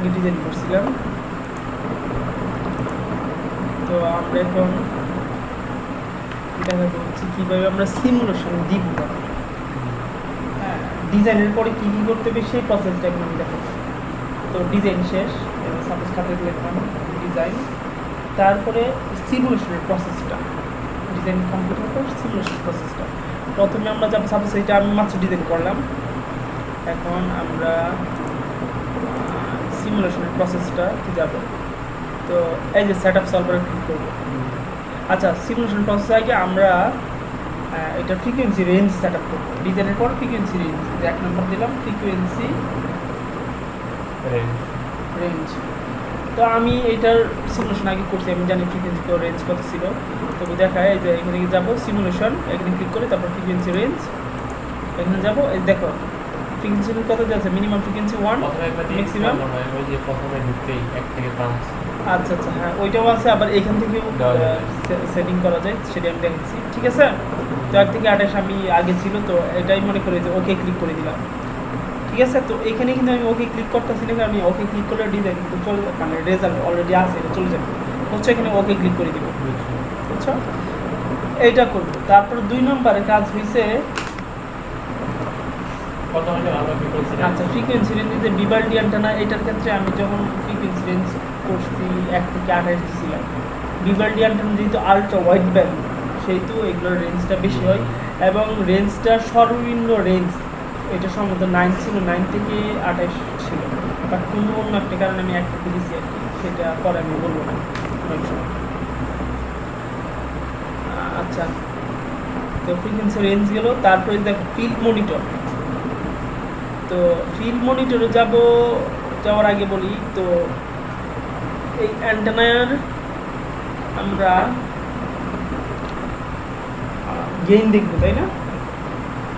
আগে ডিজাইন করছিলাম। তো আমরা এখন দেখা হচ্ছে কীভাবে আমরা সিমুলেশন দিব। হ্যাঁ, ডিজাইনের পরে কী কী করতে হবে সেই প্রসেসটা এখন আমি দেখাবো। তো ডিজাইন শেষ, সাপোজ খাতে লিখলাম ডিজাইন, তারপরে সিমুলেশনের প্রসেসটা, ডিজাইন কমপ্লিট হওয়ার পর সিমুলেশন প্রসেসটা। প্রথমে আমরা যাবো, সাপোজ এটা আমি মাত্র ডিজাইন করলাম, এখন আমরা সিমুলেশনের প্রসেসটা যাব। তো এই যে সেট আপ সলভারে ক্লিক করবো। আচ্ছা, সিমুলেশন প্রসেস আগে আমরা এটা ফ্রিকোয়েন্সি রেঞ্জ সেট আপ করবো। ডিজাইনের পর ফ্রিকোয়েন্সি রেঞ্জ, এক নম্বর দিলাম ফ্রিকোয়েন্সি রেঞ্জ। তো আমি এইটার সিমুলেশন আগে করছি, আমি জানি ফ্রিকোয়েন্সি রেঞ্জ কত ছিল। তবু দেখায় যে এখানে যাবো সিমুলেশন, এখানে ক্লিক করে তারপর ফ্রিকোয়েন্সি রেঞ্জ, এখানে যাবো। এই দেখো ফ্রিকোয়েন্সি কত যাচ্ছে, মিনিমাম ফ্রিকোয়েন্সি 1, ম্যাক্সিমাম আচ্ছা আচ্ছা, হ্যাঁ ওইটাও আছে, আবার এখান থেকেও সেটিং করা যায়, সেটা আমি দেখেছি। ঠিক আছে, তো 1 থেকে 28 আমি আগে ছিল, তো এটাই মনে করে যে ওকে ক্লিক করে দিলাম। ঠিক আছে, তো এখানে কিন্তু আমি ওকে ক্লিক করতেছি না, আমি ওকে ক্লিক করলে ডিজাইন কিন্তু চলে, মানে রেজাল্ট অলরেডি আছে, এটা চলে যাবে। হচ্ছে এখানে ওকে ক্লিক করে দিব, বুঝছো? এইটা করবো। তারপর 2 নম্বরে কাজ হয়েছে আচ্ছা ফ্রিকোয়েন্সি রেঞ্জ, যে বিভাল্ডি অ্যান্টেনা, এটার ক্ষেত্রে আমি যখন ফ্রিকোয়েন্সি রেঞ্জ করছি 1 থেকে 28 দিয়েছিলাম। বিভাল্ডি অ্যান্টেনা যেহেতু আলট্রা ওয়াইড ব্যান্ড, সেহেতু এগুলোর রেঞ্জটা বেশি হয়, এবং রেঞ্জটা সর্বনিম্ন রেঞ্জ এটা সম্ভবত 9 ছিল, 9 থেকে 28 ছিল, বাট কোনো অন্য একটা কারণে আমি 1 থেকে দিয়েছি আর কি, সেটা পরে আমি বলবো না অনেক সময়। আচ্ছা, তো ফ্রিকোয়েন্সি রেঞ্জ গেল। তারপরে দেখো ফিল্ড মনিটর। তো ফিল্ড মনিটরে যাওয়ার আগে বলি, তো এই অ্যান্টেনার আমরা গেইন দেখবো, তাই না?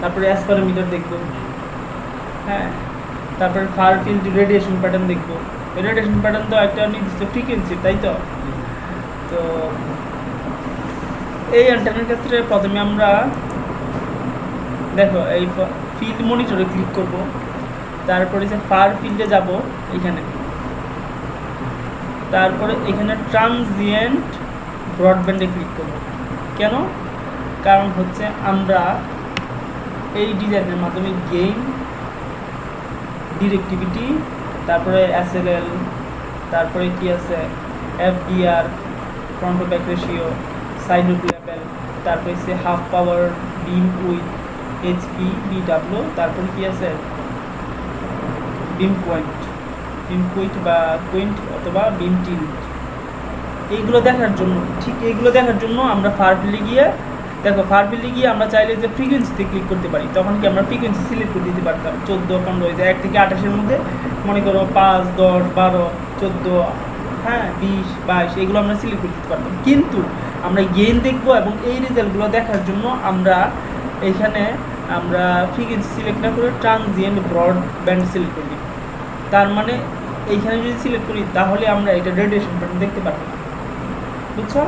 তারপরে অ্যাসপারোমিটার দেখবো, হ্যাঁ, তারপরে ফার ফিল্ড রেডিয়েশন প্যাটার্ন দেখবো। রেডিয়েশন প্যাটার্ন তো একটা নির্দিষ্ট ফ্রিকোয়েন্সি, তাই তো? তো এই অ্যান্টেনার ক্ষেত্রে প্রথমে আমরা দেখো এই ফিল্ড মনিটরে ক্লিক করব, তারপরে যে ফার ফিল্ডে যাব এখানে, তারপরে এখানে ট্রানজিয়েন্ট ব্রডব্যান্ডে ক্লিক করব। কেন? কারণ হচ্ছে আমরা এই ডিজাইনের মাধ্যমে গেইন, ডিরেক্টিভিটি, তারপরে এসএলএল, তারপরে কি আছে FDR, front to back ratio, side lobe level, তারপরে সে half power beam with HP BW, তারপরে কি আছে বিম কুইট বা কুইন্ট অথবা বিম টিল্ট। এইগুলো দেখার জন্য, ঠিক এইগুলো দেখার জন্য আমরা ফার ফিল্ডে গিয়ে দেখো, ফার ফিল্ডে গিয়ে আমরা চাইলে যে ফ্রিকোয়েন্সিতে ক্লিক করতে পারি, তখন কি আমরা ফ্রিকোয়েন্সি সিলেক্ট করে দিতে পারতাম 14, 15, 1 থেকে 28-এর মধ্যে মনে করো 5, 10, 12, 14, হ্যাঁ 20, 22 এগুলো আমরা সিলেক্ট করে দিতে পারতাম। কিন্তু আমরা গেইন দেখবো এবং এই রেজাল্টগুলো দেখার জন্য আমরা এখানে আমরা ফ্রিকোয়েন্সি সিলেক্ট না করে ট্রানজিয়েন্ট ব্রডব্যান্ড সিলেক্ট করে দিই। তার মানে এইখানে যদি সিলেক্ট করি তাহলে আমরা এটা রেডিয়েশন প্যাটার্ন দেখতে পারবো না, বুঝছো?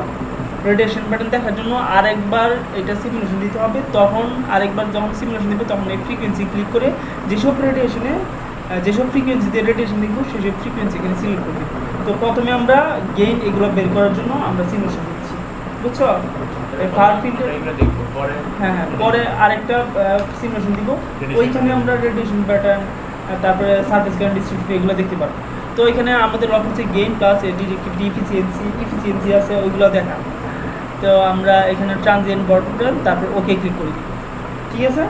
রেডিয়েশন প্যাটার্ন দেখার জন্য আরেকবার এটা সিমুলেশন দিতে হবে। তখন আরেকবার যখন সিমুলেশন দেবে তখন এই ফ্রিকোয়েন্সি ক্লিক করে যেসব ফ্রিকোয়েন্সিতে রেডিয়েশন দেখবো সেসব ফ্রিকোয়েন্সি এখানে সিলেক্ট করবে। তো প্রথমে আমরা গেইন এগুলো বের করার জন্য আমরা সিমুলেশন দিচ্ছি, বুঝছো? ফার ফিল্টার হ্যাঁ, পরে আরেকটা সিমুলেশন দিব, ওইখানে আমরা রেডিয়েশন প্যাটার্ন, তারপরে সারফেস কারেন্ট ডিস্ট্রিবিউশন এগুলো দেখতে পারবো। তো এখানে আমাদের লক্ষ্য হচ্ছে গেইন প্লাস ডিরেক্টিভিটি, ইফিসিয়েন্সি আছে ওইগুলো দেখা। তো আমরা এখানে ট্রানজিয়েন্ট ব্রডব্যান্ড, তারপর ওকে ক্লিক করে দিই। ঠিক আছে,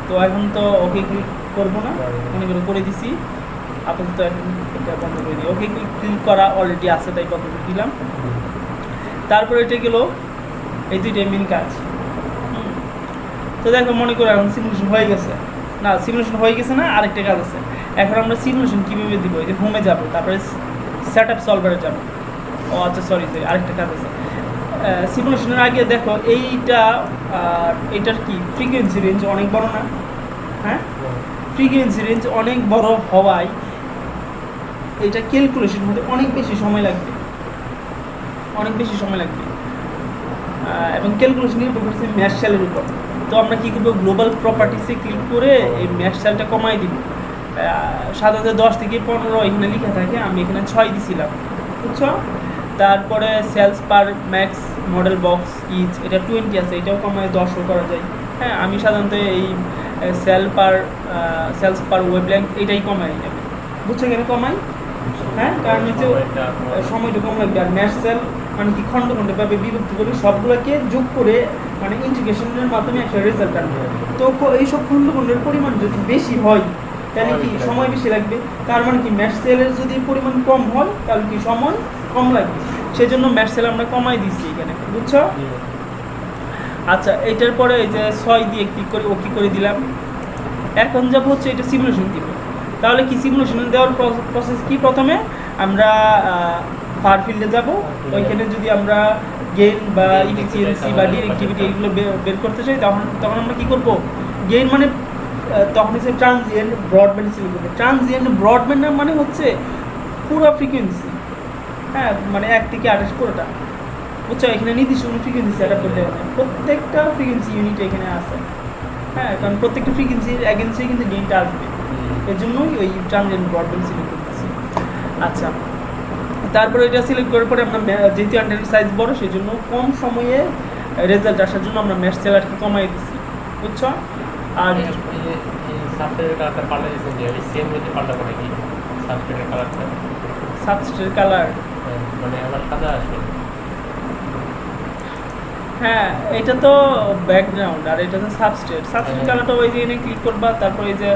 তো এখন তো ওকে ক্লিক করবো না, মনে করে দিছি, আপাতত এখন এটা বন্ধ করে দিই। ওকে ক্লিক করা অলরেডি আছে তাই বন্ধ করে দিলাম। তারপরে এটা গেল এই দুইটাই মেন কাজ। তো দেখো মনে করো এখন সিমুলেশন হয়ে গেছে না, আরেকটা কাজ আছে। এখন আমরা সিমুলেশন কীভাবে দিব? এই যে হোমে যাবো, তারপরে সেট আপ সলভারে যাবো। ও আচ্ছা, সরি আরেকটা কাজ আছে। সিমুলেশনের আগে দেখো এইটার কি ফ্রিকোয়েন্সি রেঞ্জ অনেক বড় না? হ্যাঁ, ফ্রিকোয়েন্সি রেঞ্জ অনেক বড় হওয়ায় এটা ক্যালকুলেশন হতে অনেক বেশি সময় লাগবে, এবং ক্যালকুলেশন নির্ভর করছে ম্যাশ সেলের উপর। তো আমরা কী করবো, গ্লোবাল প্রপার্টিসে ক্লিক করে এই ম্যাশ সেলটা কমাই দিব, সাধারণত 10 থেকে 15 এখানে লেখা থাকে, আমি এখানে 6 দিছিলাম, বুঝছো। তারপরে সেলস পার ম্যাক্স মডেল বক্স ইচ, এটা 20 আছে, এটাও কমায় 10ও করা যায়। হ্যাঁ, আমি সাধারণত এই সেলস পার ওয়েব লেংথ এটাই কমাই, বুঝছো কেন কমাই? হ্যাঁ, কারণ হচ্ছে সময়টা কম লাগবে। আর ম্যাশ সেল মানে কি খণ্ড খণ্ডভাবে বিভক্ত করে সবগুলোকে যোগ করে মানে ইন্টিগ্রেশনের মাধ্যমে একটা রেজাল্ট আনবে। তো এইসব খণ্ড খণ্ডের পরিমাণ যদি বেশি হয় তাহলে কি সময় বেশি লাগবে, তার মানে কি ম্যাশ সেলের যদি পরিমাণ কম হয় তাহলে কি সময় কম লাগবে, সেই জন্য ম্যাশ সেল আমরা কমাই দিচ্ছি এখানে, বুঝছো। আচ্ছা, এটার পরে এই যে 6 দিয়ে ক্লিক করে ওকে করে দিলাম। এখন যাব হচ্ছে এটা সিমুলেশন দিব। তাহলে কি সিমুলেশন দেওয়ার প্রসেস কি? প্রথমে আমরা ফার ফিল্ডে যাব, ওইখানে যদি আমরা গেইন বা ইফিসিয়েন্সি বা ডিরেক্টিভিটি এগুলো বের করতে চাই, তখন আমরা কি করব? গেইন মানে তখন হচ্ছে ট্রানজিয়েন্ট ব্রডব্যান্ড সিলেক্ট করবো। ট্রানজিয়েন্ট ব্রডব্যান্ড মানে হচ্ছে পুরো ফ্রিকোয়েন্সি, হ্যাঁ, মানে 1 থেকে 28 পুরোটা, বুঝছো। এখানে নির্দিষ্ট কোনো ফ্রিকোয়েন্সি সেট আপ করতে হবে, প্রত্যেকটা ফ্রিকোয়েন্সি ইউনিট এখানে আছে। হ্যাঁ, কারণ প্রত্যেকটা ফ্রিকোয়েন্সির এগেন্সে কিন্তু গেইনটা আসবে, এর জন্যই ওই ট্রানজিয়েন্ট ব্রডব্যান্ড সিলেক্ট করতেছি। আচ্ছা, তারপরে এটা সিলেক্ট করার পরে আমরা যেহেতু অ্যান্টেনার সাইজ বড়, সেই জন্য কম সময়ে রেজাল্ট আসার জন্য আমরা ম্যাশ সেলারকে কমাই দিচ্ছি, বুঝছো। আর সাবস্ট্রেটের কালার, হ্যাঁ, এটা তো ব্যাকগ্রাউন্ড আর এটা তো সাবস্ট্রেট কালারটা ওই যে এখানে ক্লিক করবা, তারপর এই যে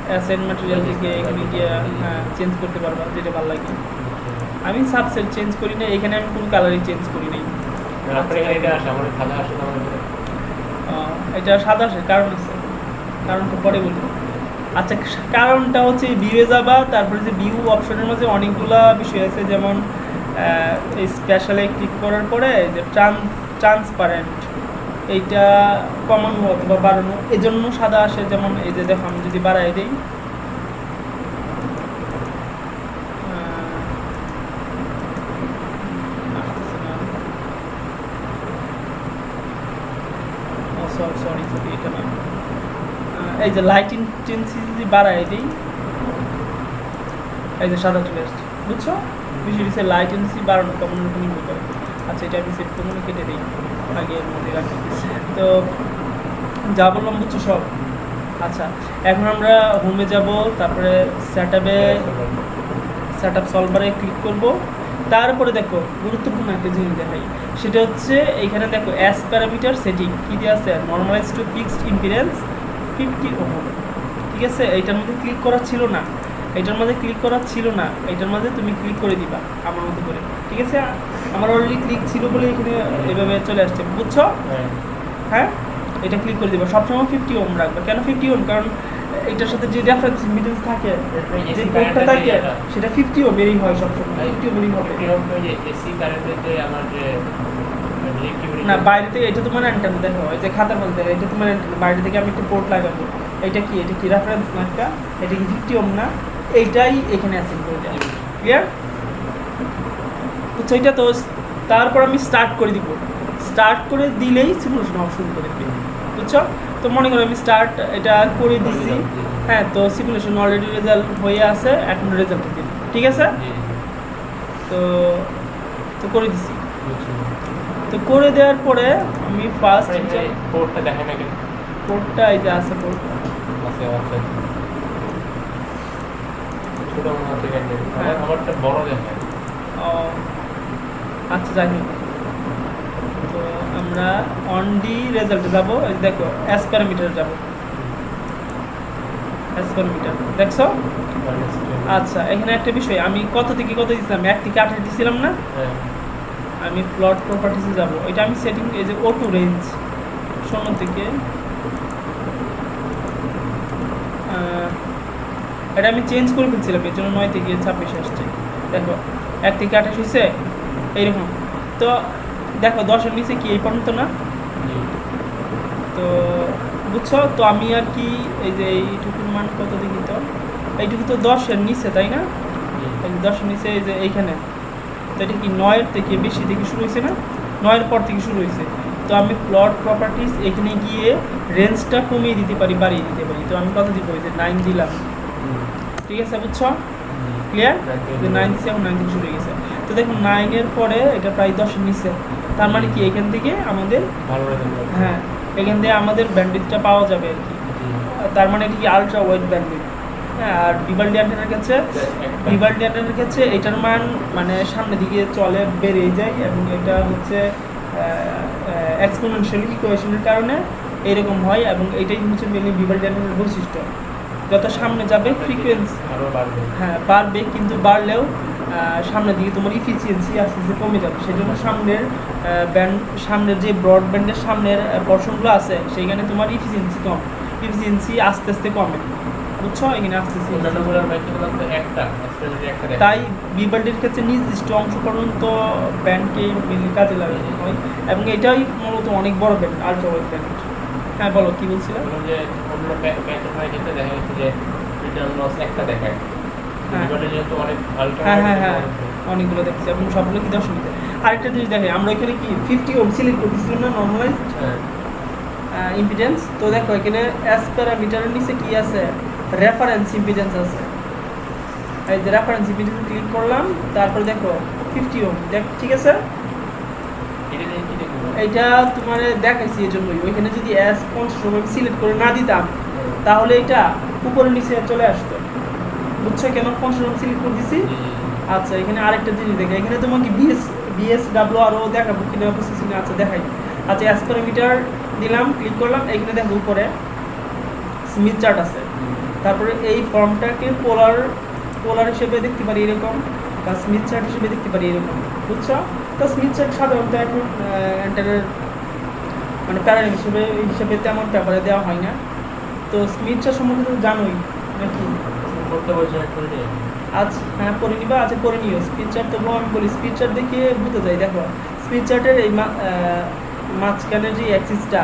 অ্যাসেন্ট ম্যাটেরিয়াল থেকে এখানে গিয়ে চেঞ্জ করতে পারবা যেটা ভালো লাগে। আমি সাবস্ট্রেট চেঞ্জ করি না, এখানে আমি কোনো কালারই চেঞ্জ করি নাই। এটা সাদা আসে, কারণ আছে, কারণটা পরে বলি। আচ্ছা, কারণটা হচ্ছে ভিউয়ে যাবা, তারপরে যে ভিউ অপশনের মধ্যে অনেকগুলা বিষয় আছে, যেমন এই স্পেশালে ক্লিক করার পরে যে ট্রান্সপারেন্ট, এইটা কমানো অথবা বাড়ানো, এজন্য সাদা আসে। যেমন এই যে দেখো, আমি যদি বাড়াই দিই, সরি এটা না, এই যে লাইট ইন্টেন্সিটি যদি বাড়াই দিই, এই যে সাদা চলে আসছে, বুঝছো। বিষয়টি হচ্ছে লাইট ইন্টেন্সিটি বাড়ানো কমানোর উপর নির্ভর করে। আচ্ছা, এটা আমি সেট করে কেটে দিই, আগে এর মধ্যে রাখি। তো যা বললাম বুঝছো সব। আচ্ছা, এখন আমরা হোমে যাব, তারপরে সেট আপ সলভারে ক্লিক করব। তারপরে দেখো গুরুত্বপূর্ণ একটা জিনিস দেখাই, সেটা হচ্ছে এইখানে দেখো অ্যাস প্যারামিটার সেটিং কী দিয়ে আছে, normalize to fixed impedance 50 ohm, ঠিক আছে। এইটার মধ্যে ক্লিক করা ছিল না, এটার মাঝে তুমি ক্লিক করে দিবা আমার মতো করে, ঠিক আছে। আমার অলরেডি ক্লিক ছিল বলে এখানে এভাবে চলে আসছে, বুঝছো। হ্যাঁ, এটা ক্লিক করে দিবা। সবসময় 50 ওহম রাখবা। কেন 50 ওহম? কারণ এটার সাথে যে রেফারেন্স ইম্পিডেন্স থাকে, যে কোডটা থাকে, সেটা 50 ওহমেরই হয় সবসময়, 50 ওহমেরই হবে না। বাইরে থেকে এটা তোমার অ্যান্টেনা, দেখো এই যে খাতার মধ্যে দেখো, এটা তোমার অ্যান্টেনা। বাইরে থেকে আমি একটা পোর্ট লাগাবো, এটা কি রেফারেন্স না, এটা কি 50 ওহম না, এইটাই এখানে অ্যাসাইন করে দেয়। ক্লিয়ার? বুঝছো এটা তো। তারপর আমি স্টার্ট করে দিব, স্টার্ট করে দিলেই সিমুলেশন হওয়া শুরু করে দেবে, বুঝছো। তো মনে করো আমি স্টার্ট এটা করে দিচ্ছি, হ্যাঁ, তো সিমুলেশন অলরেডি রেজাল্ট হয়ে আছে, এখন রেজাল্ট দিন, ঠিক আছে। তো করে দিচ্ছি। তো করে দেওয়ার পরে আমি ফার্স্ট কোডটা দেখেন না, কেন কোডটা এই যে আছে, কোডটা আছে। আচ্ছা, ছোট মনে হচ্ছে কেন, আমারটা বড় দেখায়। ও আচ্ছা, যাই হোক। তো আমরা অন ডি রেজাল্টে যাবো, এই দেখো অ্যাস প্যারামিটারে যাবো, অ্যাস প্যারামিটার দেখছো। আচ্ছা, এখানে একটা বিষয়, আমি কত থেকে কত দিয়েছিলাম, 1 থেকে 28 দিয়েছিলাম না। আমি প্লট প্রপার্টিসে যাব, এটা আমি সেটিং, এই যে অটো রেঞ্জ 0 থেকে, এটা আমি চেঞ্জ করে ফেলছিলাম, এর জন্য 9 থেকে 26 আসছে। দেখো 1 থেকে 28 হয়েছে এইরকম। তো দেখো 10-এর নিচে কি এই পর্যন্ত না, তো বুঝছো। তো আমি আর কি এই যে এইটুকুর মান কত দেখি, তো এইটুকু তো 10-এর নিচে, তাই না। এই 10-এর নিচে এই যে এইখানে, তো এটা কি 9-এর থেকে বেশি থেকে শুরু হয়েছে না, 9-এর পর থেকে শুরু হয়েছে। তো তো আমি প্লট প্রপার্টিস এখানে গিয়ে রেঞ্জটা কমিয়ে দিতে পারি, বাড়িয়ে দিতে পারি। তো আমি কত দিব, যে 9 দিলাম, ঠিক আছে, বুঝছো? ক্লিয়ার? যে 9 দিচ্ছে, এখন 9 থেকে শুরু হয়ে গেছে। তো দেখুন 9-এর পরে এটা প্রায় 10-এর নিচে, তার মানে কি এখান থেকে আমাদের ভালো রেজাল্ট হবে। হ্যাঁ, এখান থেকে আমাদের ব্যান্ডউইথটা পাওয়া যাবে আর কি। তার মানে এটা কি আলট্রা ওয়াইড ব্যান্ডউইথ। হ্যাঁ, আর ভিভাল্ডি অ্যান্টেনার ক্ষেত্রে এটার মান মানে সামনের দিকে চলে, বেড়ে যায়, এবং এটা হচ্ছে এক্সপোনেনশিয়াল ইকুয়েশনের কারণে এরকম হয়, এবং এটাই হচ্ছে মেনলি ভিভাল্ডি অ্যান্টেনার বৈশিষ্ট্য। যত সামনে যাবে ফ্রিকোয়েন্সি আরো বাড়বে। হ্যাঁ বাড়বে, কিন্তু বাড়লেও সামনের দিকে তোমার ইফিসিয়েন্সি আস্তে আস্তে কমে যাবে। সেই জন্য সামনের যে ব্রডব্যান্ডের সামনের পোর্শনগুলো আছে সেইখানে তোমার ইফিসিয়েন্সি আস্তে আস্তে কমে, বুঝছো? এখানে আস্তে আস্তে অন্যান্যগুলোর ম্যাক্সিমাম তো একটা, স্পেশালি একটা দেখায়। তাই বিবাল্ডির ক্ষেত্রে নির্দিষ্ট অংশ পর্যন্ত ব্যান্ডকে মেনলি কাজে লাগানো হয়, এবং এটাই মূলত অনেক বড় ব্যান্ড, আলট্রা ওয়াইড ব্যান্ড। হ্যাঁ বলো, কি বলছিলে? বললাম যে অন্য প্যাকের ক্ষেত্রে দেখা গেছে যে রিটার্ন লস একটা দেখায়। হ্যাঁ। এবারে যেহেতু অনেক আলট্রা হ্যাঁ অনেকগুলো দেখছি, এবং সবগুলো কি 10 নিতে। আরেকটা জিনিস দেখে, আমরা এখানে কি 50 ওহম সিলেক্ট করতেছিলাম না, নর্মালাইজড ইম্পিডেন্স। তো দেখো এখানে এস প্যারামিটারের নিচে কি আছে, রেফারেন্স ইম্পিডেন্স আছে। এই যে রেফারেন্স ইম্পিডেন্স ক্লিক করলাম, তারপর দেখো 50 ওহম, দেখ ঠিক আছে। এটা নিয়ে কি দেখবো? এটা তোমার দেখাইছি এই জন্যই। ওইখানে যদি এস 50 ওহম সিলেক্ট করে না দিতাম তাহলে এটা উপরে নিচে চলে আসতো, বুঝছো? কেন 50 ওহম সিলেক্ট করে দিছি। আচ্ছা, এখানে আরেকটা জিনিস দেখে, এখানে তোমাকে বিএসডব্লিউআরও দেখাবো কিনা প্রসেসিং আছে, দেখাই। আচ্ছা, এস প্যারামিটার দিলাম, ক্লিক করলাম, এখানে দেখো উপরে স্মিথ চার্ট আছে। তারপরে এই ফর্মটাকে পোলার হিসেবে দেখতে পারি এরকম, বা স্মিথ চার্ট হিসেবে দেখতে পারি এরকম, বুঝছো? তো স্মিথ চার্ট সাধারণত এখন এন্টারের মানে প্যারামিটার হিসেবে তেমন পেপারে দেওয়া হয় না। তো স্মিথ চার্ট সম্বন্ধে তো জানোই নাকি? করতে বলছে করে নিয়ে। আজ হ্যাঁ পড়ে নিবা, আচ্ছা পড়ে নিও। স্পিড চার্ট তবুও আমি বলি, স্পিড চার্ট দেখে বুঝতে যাই। দেখো স্পিড চার্টের এই মাঝখানে যে অ্যাক্সিসটা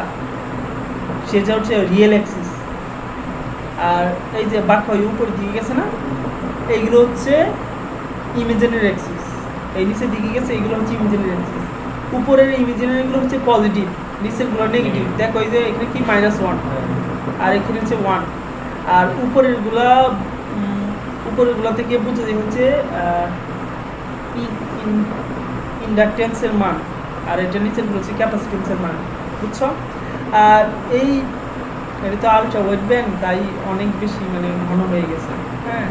সেটা হচ্ছে রিয়েল অ্যাক্সিস, আর এই যে বাক্য উপরের দিকে গেছে না, এইগুলো হচ্ছে ইমেজিনারি অ্যাক্সিস। এই নিচের দিকে গেছে, এইগুলো হচ্ছে ইমেজিনারি অ্যাক্সিস। উপরের ইমেজিনারিগুলো হচ্ছে পজিটিভ, নিচেরগুলো নেগেটিভ। দেখো এই যে এখানে কি -1, আর এখানে হচ্ছে 1, আর উপরেরগুলো থেকে বুঝতে যায় হচ্ছে ইন্ডাকটেন্সের মান, আর এটা নিচেরগুলো হচ্ছে ক্যাপাসিটেন্সের মান, বুঝছো? আর এটা তো আলট্রা ওয়েট ব্যান্ড, তাই অনেক বেশি মানে ঘন হয়ে গেছে। হ্যাঁ,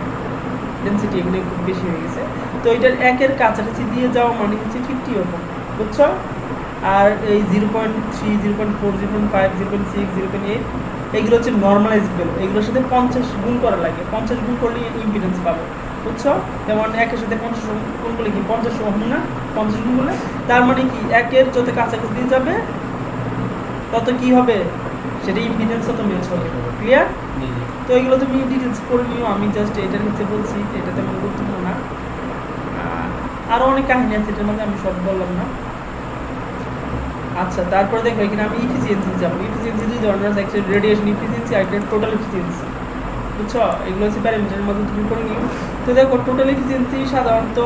ডেন্সিটি এগুলো খুব বেশি হয়ে গেছে। তো এটার 1-এর কাছাকাছি দিয়ে যাওয়া মানে হচ্ছে 50 ওহম, বুঝছো? আর এই 0.3, 0.4, 0.5, 0.6, 0.8 এইগুলো হচ্ছে নর্মালাইজড ভ্যালু। এগুলোর সাথে 50 গুণ করা লাগে, 50 গুণ করলে ইম্পিডেন্স পাবো, বুঝছো? যেমন 1-এর সাথে 50 গুণ করলে কি 50 ওহম না, 50 গুণ করলে তার মানে কি 1-এর যত কাছাকাছি দিয়ে যাবে তত কি হবে, সেটা ইম্পিডেন্স তত ম্যাচ হবে। ক্লিয়ার? তো এগুলো তুমি ডিটেলস পড়ে নিও, আমি জাস্ট এটার ক্ষেত্রে বলছি, এটা তেমন গুরুত্বপূর্ণ না। আরও অনেক কাহিনী আছে এটার মধ্যে, আমি সব বললাম না। আচ্ছা, তারপরে দেখো এখানে আমি ইফিসিয়েন্সি যাবো। ইফিসিয়েন্সি দুই ধরনের আছে, একটা রেডিয়েশন ইফিসিয়েন্সি আর একটা টোটাল ইফিসিয়েন্সি, বুঝছো? এগুলো হচ্ছে প্যারামিটারের মধ্যে তুমি করে নিও। তো দেখো টোটাল ইফিসিয়েন্সি সাধারণত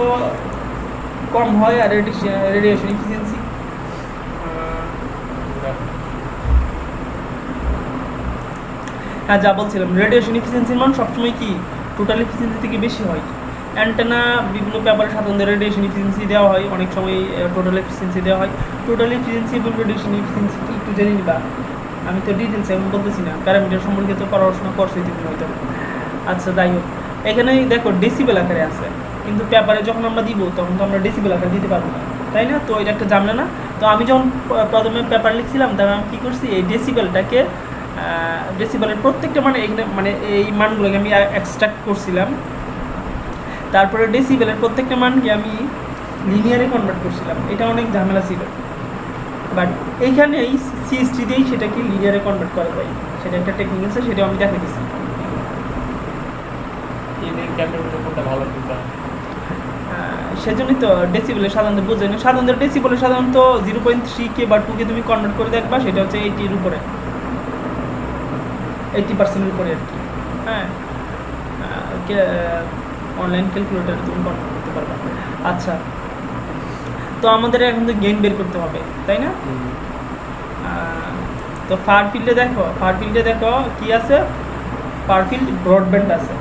কম হয়, আর রেডিয়েশন ইফিসিয়েন্সি হ্যাঁ যা বলছিলাম, রেডিয়েশন ইফিসিয়েন্সির মান সবসময় কি টোটাল ইফিসিয়েন্সি থেকে বেশি হয়। অ্যান্টেনা বিভিন্ন ব্যাপারে সাধারণত রেডিয়েশন ইফিসিয়েন্সি দেওয়া হয়, অনেক সময় টোটাল এফিসিয়েন্সি দেওয়া হয়। টোটাল এফিসিয়েন্সি এবং রেডিয়েশন এফিসিয়েন্সি কি একটু জেনে নিবা, আমি তো ডিটেলস এখন বলতেছি না, প্যারামিটার সম্পর্কে তো পড়াশোনা করছোই তুমি হয়তো। আচ্ছা যাই হোক, এখানে দেখো ডেসিবেল আকারে আছে, কিন্তু পেপারে যখন আমরা দিব তখন তো আমরা ডেসিবেল আকারে দিতে পারবো না, তাই না? তো এটা একটা ঝামেলা না। তো আমি যখন প্রথমে পেপার লিখছিলাম তখন আমি কী করছি, এই ডেসিবেলের প্রত্যেকটা মানে এখানে মানে এই মানগুলোকে আমি এক্সট্রাক্ট করছিলাম। তারপরে ডেসিবেলের প্রত্যেকটা মানকে আমি লিনিয়ারে কনভার্ট করছিলাম। এটা অনেক ঝামেলা ছিল, বাট এইখানে এই সিএসটি দিয়েই সেটাকে লিনিয়ারে কনভার্ট করা যায়। সেটা একটা টেকনিক আছে, সেটাও আমি দেখা দিচ্ছি। সেজন্যই তো ডেসিবেলের সাধারণত বোঝে না। সাধারণত 0.3K বা 2K তুমি কনভার্ট করে দেখবা, সেটা হচ্ছে 80-এর উপরে, 80%-এর উপরে আর কি। হ্যাঁ, অনলাইন ক্যালকুলেটারে তুমি কনভার্ট করতে পারবে। আচ্ছা, তো আমাদের এখন তো গেইন বের করতে হবে, তাই না? তো ফার ফিল্ডে দেখো কি আছে, ফার ফিল্ড ব্রডব্যান্ড আছে।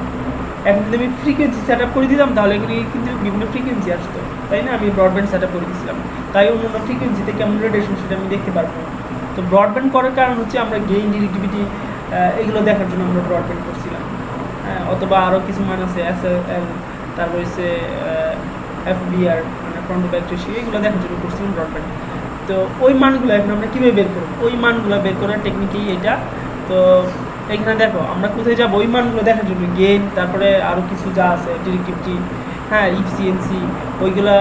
এখন যদি আমি ফ্রিকোয়েন্সি সেট আপ করে দিতাম তাহলে এখানে কিন্তু বিভিন্ন ফ্রিকোয়েন্সি আসতো, তাই না? আমি ব্রডব্যান্ড সেট আপ করে দিয়েছিলাম, তাই অন্য ফ্রিকোয়েন্সিতে কেমন রেডিয়েশন সেটা আমি দেখতে পারবো। তো ব্রডব্যান্ড করার কারণ হচ্ছে আমরা গেইন, ডিরেক্টিভিটি এগুলো দেখার জন্য আমরা ব্রডব্যান্ড করছিলাম। হ্যাঁ, অথবা আরও কিছু মান আছে SL, তারপর হচ্ছে FBR মানে ফ্রন্ট ব্যাক রেশিও, এগুলো দেখার জন্য করছিলাম ব্রডব্যান্ড। তো ওই মানগুলো এখন আমরা কীভাবে বের করব? ওই মানগুলো বের করার টেকনিকই এটা। তো এখানে দেখো আমরা কোথায় যাবো ওই মানগুলো দেখার জন্য, গেইন, তারপরে আরও কিছু যা আছে ডিরেক্টিভিটি, হ্যাঁ, ইফিসিয়েন্সি, ওইগুলা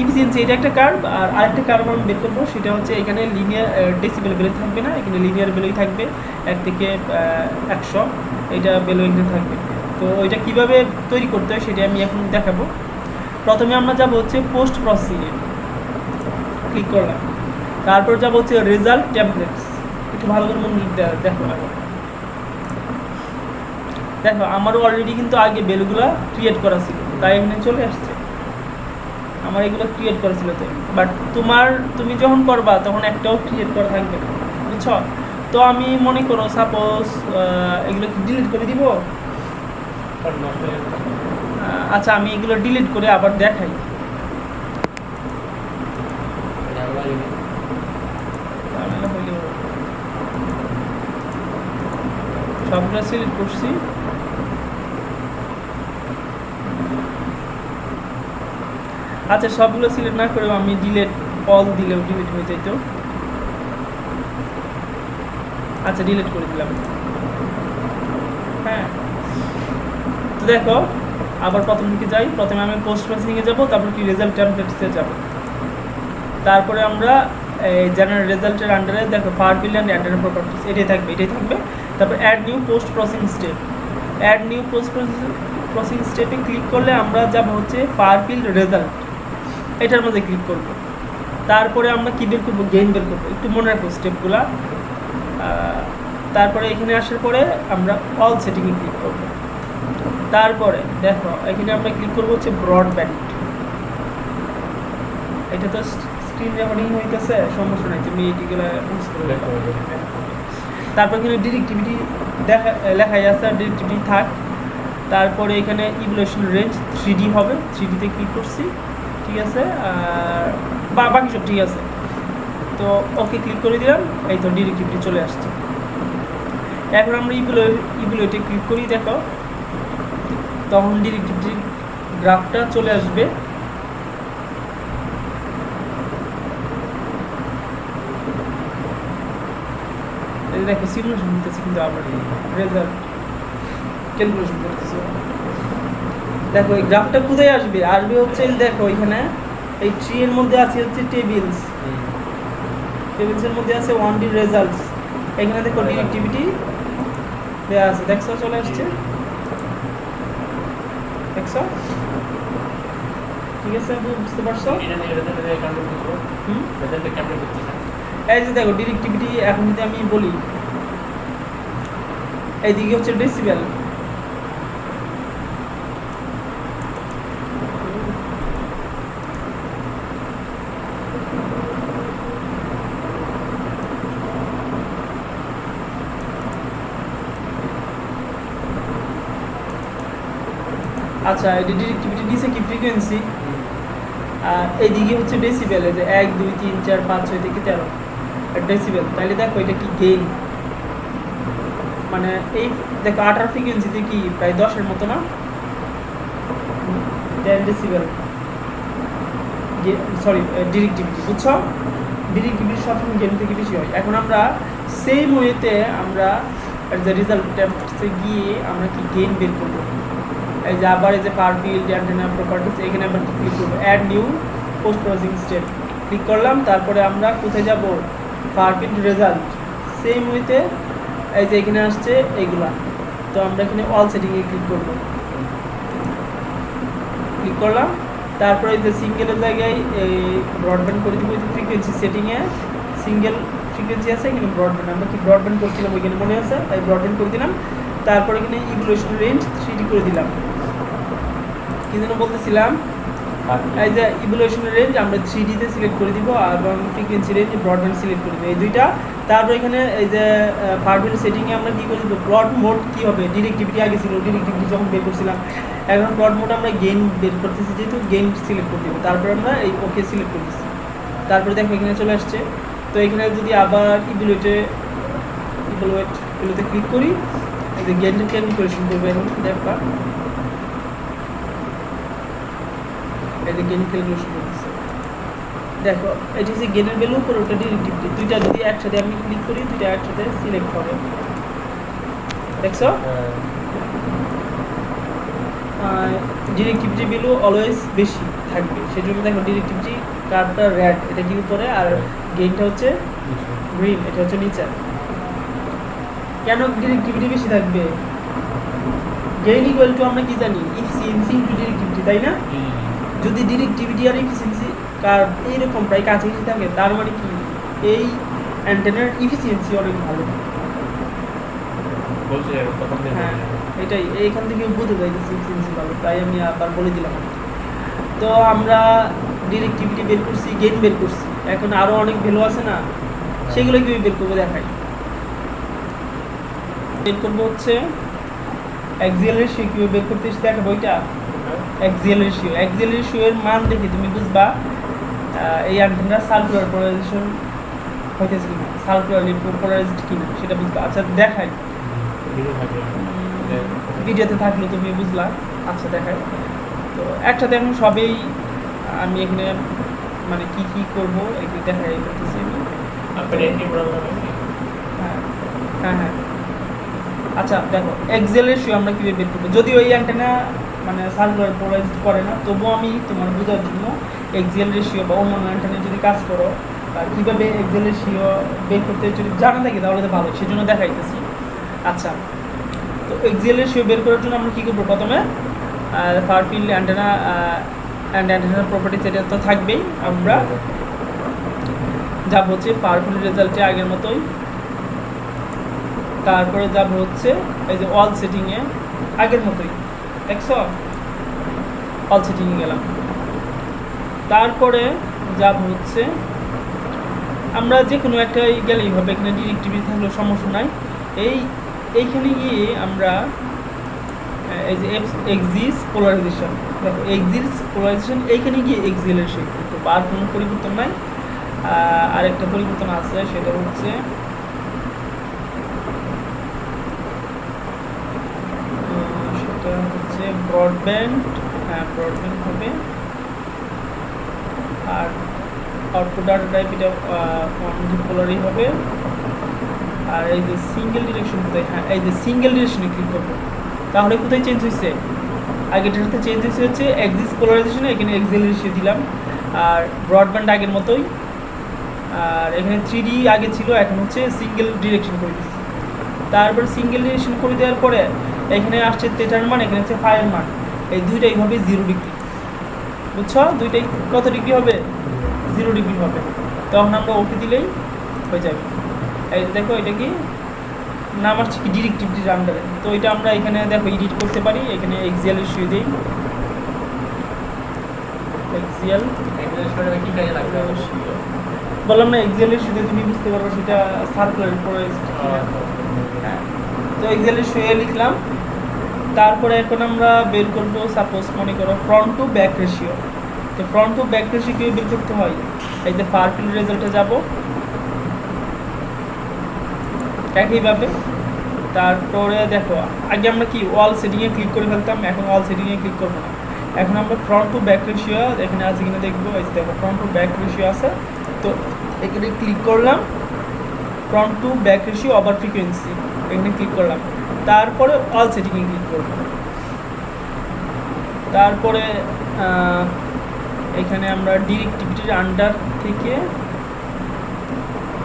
ইফিসিয়েন্সি এটা একটা কার্ভ। আর আরেকটা কার্ভ আমি বের করবো, সেটা হচ্ছে এখানে লিনিয়ার ডেসিবেল ভ্যালু থাকবে না, এখানে লিনিয়ার ভ্যালুই থাকবে 1 থেকে 100, এটা ভ্যালু এখানে থাকবে। তো ওইটা কীভাবে তৈরি করতে হয় সেটা আমি এখন দেখাবো। প্রথমে আমরা যাবো হচ্ছে পোস্ট প্রসেসিংয়ে, ক্লিক করলাম, তারপর যাবো হচ্ছে রেজাল্ট টেমপ্লেটস। একটু ভালো করে মনে দেখো আমারও অলরেডি কিন্তু আগে ভ্যালুগুলো ক্রিয়েট করা ছিল, তাই এখানে চলে আসছে। আমার এগুলো ক্রিয়েট করা ছিল, তো বাট তুমি যখন করবা তখন একটাও ক্রিয়েট করা থাকবে না, বুঝছো? তো আমি মনে করো সাপোজ এগুলো ডিলিট করে দিব। আচ্ছা, আমি এগুলো ডিলিট করে আবার দেখাই। সবগুলো সিলেক্ট করছি, আচ্ছা সবগুলো সিলেক্ট না করেও আমি ডিলিট অল দিলেও ডিলিট হয়ে যেত। আচ্ছা, ডিলিট করে দিলাম। হ্যাঁ, তো দেখো আবার প্রথম দিকে যাই। প্রথমে আমি পোস্ট প্রসেসিংয়ে যাবো, তারপর কি রেজাল্ট টেমপ্লেটসে যাব, তারপরে আমরা জেনারেল রেজাল্টের আন্ডারে দেখো far field and antenna properties এটাই থাকবে। তারপর add new post processing step, add new post processing স্টেপে ক্লিক করলে আমরা যাব হচ্ছে ফার ফিল্ড রেজাল্ট, এটার মধ্যে ক্লিক করব। তারপরে আমরা কী বের করবো, গেইন বের করবো, একটু মনে রাখবো স্টেপগুলা। তারপরে এখানে আসার পরে আমরা অল সেটিংয়ে ক্লিক করব। তারপরে দেখো এখানে আমরা ক্লিক করবো হচ্ছে ব্রডব্যান্ড। এটা তো স্ক্রিন রেকর্ডিং হইতেছে, সমস্যা নাই, তুমি এইগুলো ইউজ করে। তারপর এখানে ডিরেক্টিভিটি লেখাই আছে, ডিরেক্টিভিটি থাক। তারপরে এখানে ইভ্যালুয়েশন রেঞ্জ 3D হবে, 3Dতে ক্লিক করছি, ঠিক আছে। আর বাকি সব ঠিক আছে, তো ওকে ক্লিক করে দিলাম। এই তো ডিরেক্টিভিটি চলে আসছে। এখন আমরা ইভ্যালুয়েটে ক্লিক করি, দেখো তখন ডিরেক্টিভিটির গ্রাফটা চলে আসবে। দেখো সিমুলেশন করতেছি, কিন্তু আমরা রেজাল্ট ক্যালকুলেশন করতেছি। দেখো এই গ্রাফটা কোথায় আসবে হচ্ছে দেখো এখানে এই ট্রি এর মধ্যে আছে হচ্ছে টেবিলসের মধ্যে আছে 1D রেজাল্টস। এখানে দেখো ডিরেক্টিভিটি দেওয়া আছে, দেখছো চলে আসছে, দেখছো? ঠিক আছে, বুঝতে পারছো? এই যে দেখো ডিরেক্টিভিটি, এখন যদি আমি বলি এইদিকে হচ্ছে ডেসিবেল, আচ্ছা এটা ডিরেক্টিভিটি নিচে কি ফ্রিকোয়েন্সি, আর এইদিকে হচ্ছে ডেসিবেল, এই যে 1 2 3 4 5 6 থেকে 13 ডেসিবেল। তাহলে দেখো এটা কি গেইন, মানে এই দেখো 18 ফ্রিকোয়েন্সিতে কি প্রায় 10-এর মতো না, 10 ডেসিবেল সরি ডিরেক্টিভিটি, বুঝছো? ডিরেক্টিভিটি সবসময় গেইন থেকে বেশি হয়। এখন আমরা সেম ওয়েতে আমরা যে রেজাল্ট টেমপ্লেটসে গিয়ে আমরা কি গেইন বের করবো। এই যে আবার এই যে ফার ফিল্ড অ্যান্টেনা প্রপার্টিস, এখানে আবার ক্লিক করবো, add new post processing step click করলাম। তারপরে আমরা কোথায় যাব, ফার ফিল্ড রেজাল্ট, সেম ওয়েতে এই যে এখানে আসছে এইগুলা। তো আমরা এখানে অল সেটিংয়ে ক্লিক করলাম। তারপরে এই যে সিঙ্গেলের জায়গায় এই ব্রডব্যান্ড করে দিব, ফ্রিকোয়েন্সি সেটিংয়ে সিঙ্গেল ফ্রিকোয়েন্সি আছে, এখানে ব্রডব্যান্ড, আমরা কি ব্রডব্যান্ড করছিলাম ওইখানে মনে আছে, তাই ব্রডব্যান্ড করে দিলাম। তারপরে এখানে ইভ্যালুয়েশন রেঞ্জ 3D করে দিলাম। কি যেন বলতেছিলাম, এই যে ইভ্যালুয়েশনের রেঞ্জ আমরা 3D তে সিলেক্ট করে দিব এবং ফ্রিকোয়েন্সি রেঞ্জ ব্রডব্যান্ড সিলেক্ট করে দিব এই দুইটা। তারপর এখানে এই যে ফার ফিল্ড সেটিংয়ে আমরা কী করে দিব, ব্রড মোড কী হবে, ডিরেক্টিভিটি আগে ছিল, ডিরেক্টিভিটি যখন বের করছিলাম, এখন ব্রড মোড আমরা গেইন বের করতেছি, যেহেতু গেইন সিলেক্ট করে দিব, তারপর আমরা এই ওকে সিলেক্ট করে দিচ্ছি। তারপরে দেখো এখানে চলে আসছে। তো এখানে যদি আবার ইভ্যালুয়েটগুলোতে ক্লিক করি, এই যে গেইনটা ক্যালকুলেশন করবো এখন দেখবা, এই যে গেইন ক্যালকুলেশন করতেছে, দেখো এটা হচ্ছে গেইনের ভ্যালু উপর, ওটা ডিরেক্টিভিটি, দুইটা যদি একসাথে আমি ক্লিক করি দুইটা একসাথে সিলেক্ট হবে, দেখছো ডিরেক্টিভিটি ভ্যালু অলওয়েজ বেশি থাকবে, সেজন্য দেখো ডিরেক্টিভিটি কার্ভটা রেড, এটা কি উপরে, আর গেইনটা হচ্ছে গ্রিন, এটা হচ্ছে নিচে। কেন ডিরেক্টিভিটি বেশি থাকবে, গেইন ইকুয়াল টু আমরা কি জানি, এফিসিয়েন্সি ইনটু ডিরেক্টিভিটি, তাই না? যদি ডিরেক্টিভিটি আর এফিসিয়েন্সি কার্ভ এইরকম প্রায় কাছাকাছি থাকে, তার মানে কি এই অ্যান্টেনার এফিসিয়েন্সি অনেক ভালো। হ্যাঁ এটাই, এইখান থেকে বুঝে যায় যে এফিসিয়েন্সি ভালো, তাই আমি আবার বলে দিলাম। তো আমরা ডিরেক্টিভিটি বের করছি, গেইন বের করছি, এখন আরও অনেক ভ্যালু আছে না, সেগুলো কীভাবে বের করবো দেখাই। বের করবো হচ্ছে অ্যাক্সিয়াল রেশিও, কীভাবে বের করতে দেখাবো, ওইটা অ্যাক্সিয়াল রেশিও এর মান দেখে তুমি বুঝবা এই অ্যান্টেনার সার্কুলার পোলারাইজেশন হইতেছে কিনা, সার্কুলারলি পোলারাইজড কিনা সেটা বুঝবা। আচ্ছা দেখাই, ভিডিওতে থাকলো তুমি বুঝলা। আচ্ছা দেখাই, তো একসাথে এখন সবেই আমি এখানে মানে কি কি করবো এগুলি দেখাই করতেছি আমি। হ্যাঁ হ্যাঁ আচ্ছা দেখো এক্সেল রেশিও আমরা কীভাবে বের করবো, যদিও এই অ্যান্টেনা মানে সার্কুলার পোলারাইজড করে না, তবুও আমি তোমার বোঝার জন্য এক্সেল রেশিও বা অন্যান্য অ্যান্টেনা যদি কাজ করো কীভাবে এক্সেল রেশিও বের করতে যদি জানা থাকে তাহলে তো ভালো, সেজন্য দেখাইতেছি। আচ্ছা তো এক্সেল রেশিও বের করার জন্য আমরা কী করবো, প্রথমে ফার ফিল্ড অ্যান্টেনা অ্যান্ড অ্যান্টেনার প্রপার্টিজ এটা তো থাকবেই, আমরা যাব হচ্ছে ফার ফিল্ড রেজাল্টে আগের মতোই, তারপরে যাব হচ্ছে এই যে অল সেটিংয়ে আগের মতোই, দেখছো অল সেটিংয়ে গেলাম, তারপরে যাব হচ্ছে আমরা যে কোনো একটা গেলেই হবে, এখানে ডিরেক্টিভিটি থাকলেও সমস্যা নাই। এইখানে গিয়ে আমরা এই যে এক্সিস পোলারাইজেশন, দেখো এক্সিস পোলারাইজেশন এইখানে গিয়ে এক্সিলের শেপ করতে, আর কোনো পরিবর্তন নাই। আরেকটা পরিবর্তন আছে, সেটা হচ্ছে ব্রডব্যান্ড, হ্যাঁ ব্রডব্যান্ড হবে, আর আউটপুট ডাটা টাইপ এটা পোলারই হবে। আর এই যে সিঙ্গেল ডিরেকশন কোথায়, হ্যাঁ এই যে সিঙ্গেল ডিরেকশনে ক্লিক করবো, তাহলে কোথায় চেঞ্জ হয়েছে, আগেটার সাথে চেঞ্জ হচ্ছে এক্সিস পোলারাইজেশনে, এখানে এক্সেল রেশিও দিলাম, আর ব্রডব্যান্ড আগের মতোই, আর এখানে 3D আগে ছিল, এখন হচ্ছে সিঙ্গেল ডিরেকশন করে দিচ্ছি। তারপর সিঙ্গেল ডিরেকশন করে দেওয়ার পরে এখানে আসছে থেটার মান, এখানে হচ্ছে ফাইয়ের মান, এই দুইটাই হবে 0 ডিগ্রি, বুঝছো, দুইটাই কত ডিগ্রি হবে, 0 ডিগ্রি হবে। তখন আমরা ওকে দিলেই হয়ে যাবে। এই দেখো এটা কি নাম আসছে কি, ডিরেক্টিভিটির আন্ডারে, তো এটা আমরা এখানে দেখো এডিট করতে পারি, এখানে এক্সিয়াল রেশিও দিই, এক্সিয়াল কি কাজে লাগবে, বললাম না এক্সিয়াল রেশিও তুমি বুঝতে পারবে সেটা সার্কুলার পোলারাইজড। হ্যাঁ তো এক্সিয়াল রেশিও লিখলাম, তারপরে এখন আমরা বের করবো সাপোজ মনে করো ফ্রন্ট টু ব্যাক রেশিও। তো ফ্রন্ট টু ব্যাক রেশিও কীভাবে বের করতে হয়, এই যে ফার ফিল্ড রেজাল্টে যাব একইভাবে, তারপরে দেখো আগে আমরা কি ওয়াল সেটিংয়ে ক্লিক করে ফেলতাম, এখন ওয়াল সেটিংয়ে ক্লিক করবো না, এখন আমরা ফ্রন্ট টু ব্যাক রেশিও এখানে আছে কিনা দেখবো, এই দেখো ফ্রন্ট টু ব্যাক রেশিও আছে, তো এখানে ক্লিক করলাম, front to back ratio over frequency এখানে ক্লিক করলাম, তারপরে অল সেটিংয়ে ক্লিক করব, তারপরে এখানে আমরা ডিরেক্টিভিটির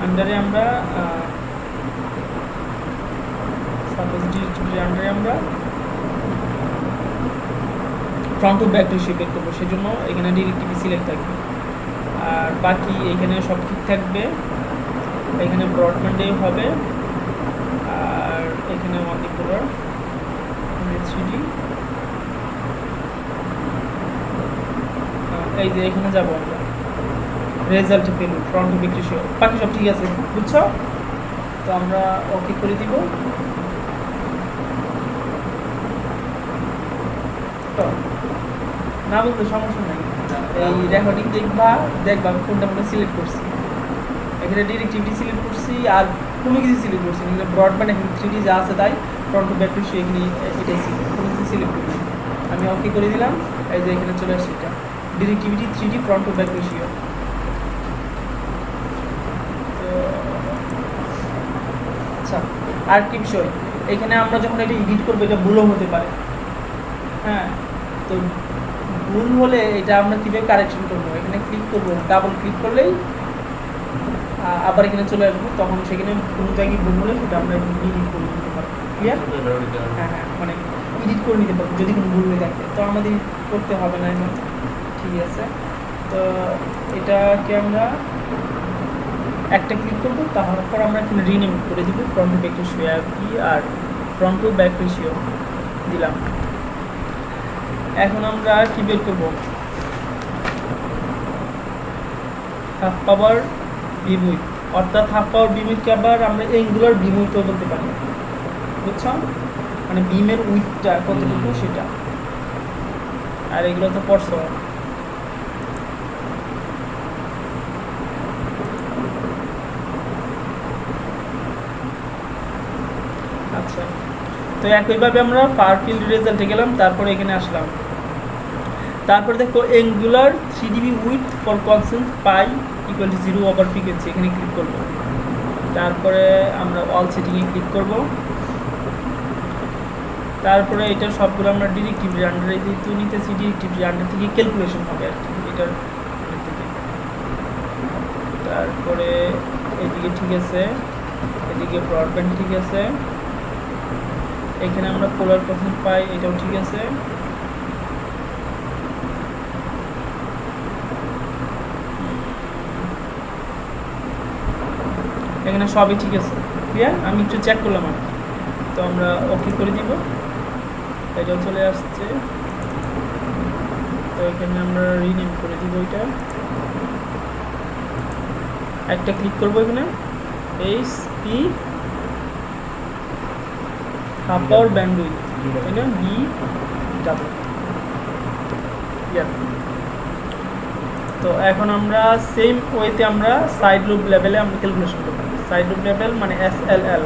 আন্ডারে আমরা সাপোজ ডিরেক্টিভিটির আন্ডারে আমরা ফ্রন্ট টু ব্যাক রেশিও বের করবো, সেজন্য এখানে ডিরেক্টিভিটি সিলেক্ট থাকবে, আর বাকি এখানে সব ঠিক থাকবে, এখানে ব্রডব্যান্ডেও হবে, আর এখানে মাল্টিপোলার 3D এই যে এখানে যাবো আমরা, রেজাল্ট পেল ফ্রন্ট টু ব্যাক রেশিও, বাকি সব ঠিক আছে, বুঝছো? তো আমরা ওকে করে দিব। তো না বলতে সমস্যা নাই, এই রেকর্ডিং দেখবা দেখবা আমি কোনটা আমরা সিলেক্ট করছি। এখানে ডিরেক্টিভিটি সিলেক্ট করছি আর কোনো কিছু সিলেক্ট করছি না, ব্রডব্যান্ড এখানে 3D যা আছে তাই, ফ্রন্ট টু ব্যাক রেশিও এখানে এটাই সিলেক্ট, কোনো কিছু সিলেক্ট করি আমি ওকে করে দিলাম। এই যে এখানে চলে আসছে এটা ডিরেক্টিভিটি 3D front to back ratio. তো আচ্ছা, আর কি বিষয়, এখানে আমরা যখন এটা এডিট করবো এটা ভুলও হতে পারে, হ্যাঁ। তো ভুল হলে এটা আমরা কীভাবে কারেকশন করবো, এখানে ক্লিক করবো, ডাবল ক্লিক করলেই আবার এখানে চলে আসবো, তখন সেখানে কোনো জায়গায় ভুল হলে সেটা আমরা এডিট করে নিতে পারবো। ক্লিয়ার? হ্যাঁ হ্যাঁ, মানে এডিট করে নিতে পারবো যদি কোনো ভুল হয়ে থাকে, তো আমাদের করতে হবে না এখন। ঠিক আছে, তো এটাকে আমরা একটা ক্লিক করবো, তারপর আমরা এখানে রিনেম করে দিব ফ্রন্ট টু ব্যাক রেশিও আর ফ্রন্ট টু ব্যাক রেশিও দিলাম। এখন আমরা কি বের করবো, হাফ পাওয়ার বিম উইথ, অর্থাৎ হাফ পাওয়ার বিম উইথকে আবার আমরা এঙ্গুলার বিম উইথও বলতে পারি, বুঝছো? মানে বিমের উইথটা কতটুকু সেটা, আর এগুলো তো পড়ছো। আচ্ছা, তো একইভাবে আমরা ফার ফিল্ড রেজাল্টে গেলাম, তারপরে এখানে আসলাম, তারপরে দেখো angular 3dB with for constant pi equal to 0 over frequency, এখানে ক্লিক করব। তারপরে আমরা অল সেটিংয়ে ক্লিক করব। তারপরে এটা সবগুলো আমরা ডিরেক্টিভিটি আন্ডারে যেহেতু নিতেছি, ডিরেক্টিভিটি আন্ডার থেকে ক্যালকুলেশন হবে আর কি এটার থেকে। তারপরে এদিকে ঠিক আছে, এদিকে ব্রডব্যান্ড ঠিক আছে, এখানে আমরা পোলার কনস্ট্যান্ট পাই এটাও ঠিক আছে। এখানে সবই ঠিক আছে, ক্লিয়ার? আমি একটু চেক করলাম আর কি, তো আমরা ওকে করে দিব, এটাও চলে আসছে। তো এখানে আমরা রিনেম করে দিব, এটা একটা ক্লিক করব, এখানে HP হাফ পাওয়ার ব্যান্ডউইথ, এটা বি ডাবল। তো এখন আমরা সেম ওয়েতে আমরা সাইড লুপ লেভেলে আমরা ক্যালকুলেশন করব। সাইড লুপ লেভেল মানে SLL,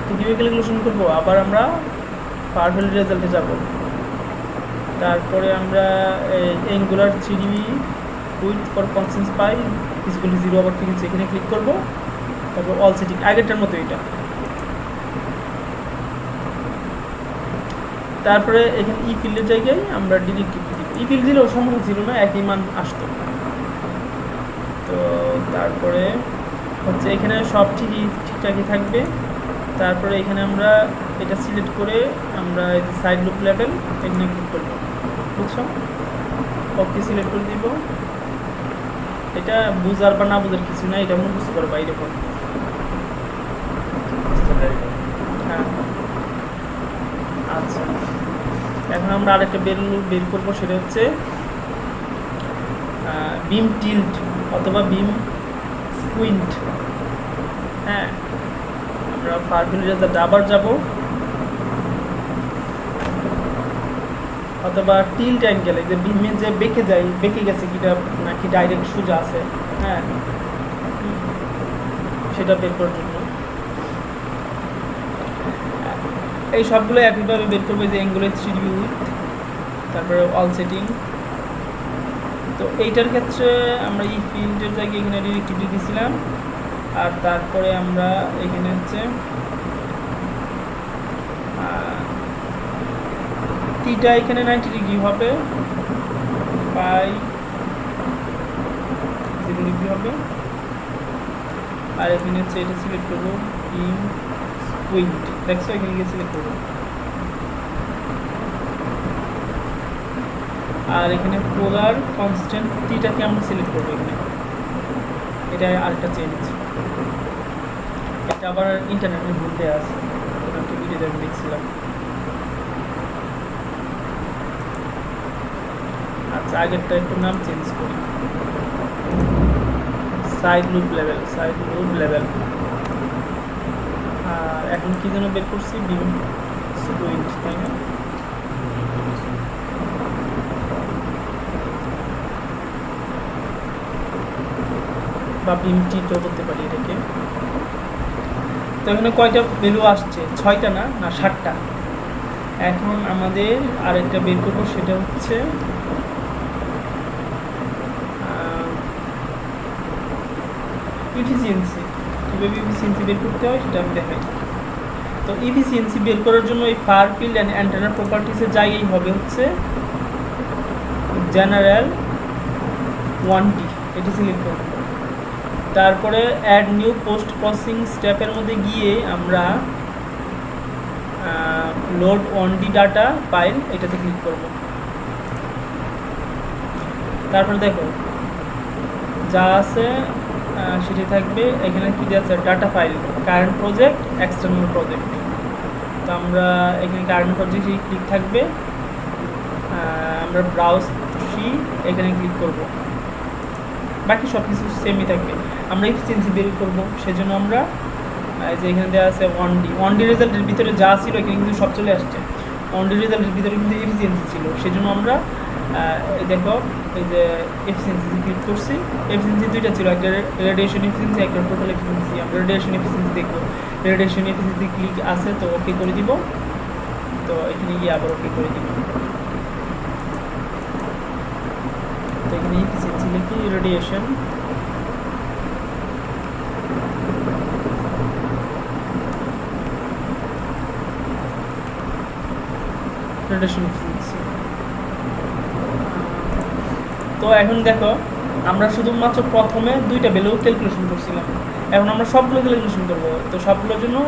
তো কীভাবে ক্যালকুলেশন করবো, আবার আমরা ফার ফিল্ড রেজাল্টে যাব। তারপরে আমরা angular 3dB with for constant pi equal to 0 over frequency, এখানে ক্লিক করব। তারপর অল সেটিং আগেরটার মতো এটা। তারপরে এখানে ই ফিল্ডের জায়গায় আমরা ডিরেক্টিভিটি দিব, ই ফিল্ড দিলেও সম্ভব ছিল না, একই মান আসতো। তো তারপরে হচ্ছে এখানে সব ঠিকঠাকই থাকবে। তারপরে এখানে আমরা এটা সিলেক্ট করে আমরা এই যে সাইড লুপ লেভেল এখানে ক্লিক করব, বুঝছো? ওকে সিলেক্ট করে দিব। এটা বুঝার বা না বুঝার কিছু না, এটা মুখস্থ করবা এরকম। হ্যাঁ, আচ্ছা, এখন আমরা আরেকটা বের করবো, সেটা হচ্ছে বিম টিল্ট অথবা বিম স্কুইন্ট। হ্যাঁ, আমরা ফার ফিল্ড রেজাল্টে আবার যাব, অথবা টিল্ট অ্যাঙ্গেল, এই যে বিমে যে বেঁকে যায়, বেঁকে গেছে কিটা নাকি ডাইরেক্ট সোজা আছে, হ্যাঁ, সেটা বের করার জন্য এই সবগুলো একইভাবে বের করবো, যে অ্যাঙ্গুলার 3dB উইথ, তারপরে অল সেটিং। তো এইটার ক্ষেত্রে আমরা এই ফিল্ডের জায়গায় এখানে ডিরেক্টিভিটি দিয়েছিলাম, আর তারপরে আমরা এখানে হচ্ছে টিটা এখানে 90 ডিগ্রি হবে, পাই 0 ডিগ্রি হবে, আর এখানে হচ্ছে এটা সিলেক্ট করবো বিম স্কুইন্ট, দেখছো এখানে গিয়ে সিলেক্ট করবো। আর এখানে পোলার কনস্ট্যান্ট টিটাকে আমরা সিলেক্ট করবো এখানে, এটা আরেকটা চেঞ্জ। এটা আবার ইন্টারনেটে ভুল দেওয়া আছে, একটা ভিডিওতে আমি দেখছিলাম। আচ্ছা, আচ্ছা আগেরটা একটু নাম চেঞ্জ করি, সাইড লুপ লেভেল। আর এখন কি যেন বের করছি, বিম স্টুডেন্ট, তাই না? বা বিম টিটো করতে পারি এটাকে। তো এখানে কয়টা ভ্যালু আসছে, 6টা না 7টা। এখন আমাদের আরেকটা বের করবো, সেটা হচ্ছে ইফিসিয়েন্সি। কীভাবে ইফিসিয়েন্সি বের করতে হয় সেটা আমি দেখাই। তো ইফিসিয়েন্সি বের করার জন্য এই ফার ফিল্ড অ্যান্ড অ্যান্টেনার প্রপার্টিসের জায়গায় হবে হচ্ছে জেনারেল 1D, এটি সিলেক্ট করব। তারপরে অ্যাড নিউ পোস্ট প্রসেসিং স্টেপের মধ্যে গিয়ে আমরা লোড 1D ডাটা ফাইল এটাতে ক্লিক করব। তারপরে দেখো যা আছে সেটি থাকবে। এখানে কি আছে, data file, current project, external project. তো আমরা এখানে কারেন্ট প্রজেক্টে ক্লিক থাকবে, আমরা ব্রাউজ সি এখানে ক্লিক করব। বাকি সব কিছু সেমই থাকবে। আমরা এফিসিয়েন্সি বের করব, সেজন্য আমরা এই যে এখানে দেওয়া আছে 1D রেজাল্টের ভিতরে যা ছিল এখানে কিন্তু সব চলে আসছে। 1D রেজাল্টের ভিতরে কিন্তু এফিসিয়েন্সি ছিল, সেজন্য আমরা দেখো এই যে এফিসিয়েন্সি ক্লিক করছি। এফিসিয়েন্সি দুইটা ছিল, একটা রেডিয়েশন এফিসিয়েন্সি, একটা টোটাল এফিসিয়েন্সি। আমরা রেডিয়েশন এফিসিয়েন্সি দেখবো। রেডিয়েশন এফিসিয়েন্সি ক্লিক আছে, তো ওকে করে দিব। তো এখানে গিয়ে আবার ওকে করে দিব। তো এখানে এফিসিয়েন্সি লিখি রেডিয়েশন, এফিসিয়েন্সি। তো এখন দেখো আমরা শুধুমাত্র প্রথমে 2টা ভ্যালু ক্যালকুলেশন করছিলাম, এখন আমরা সবগুলো ক্যালকুলেশন করব। তো সবগুলোর জন্য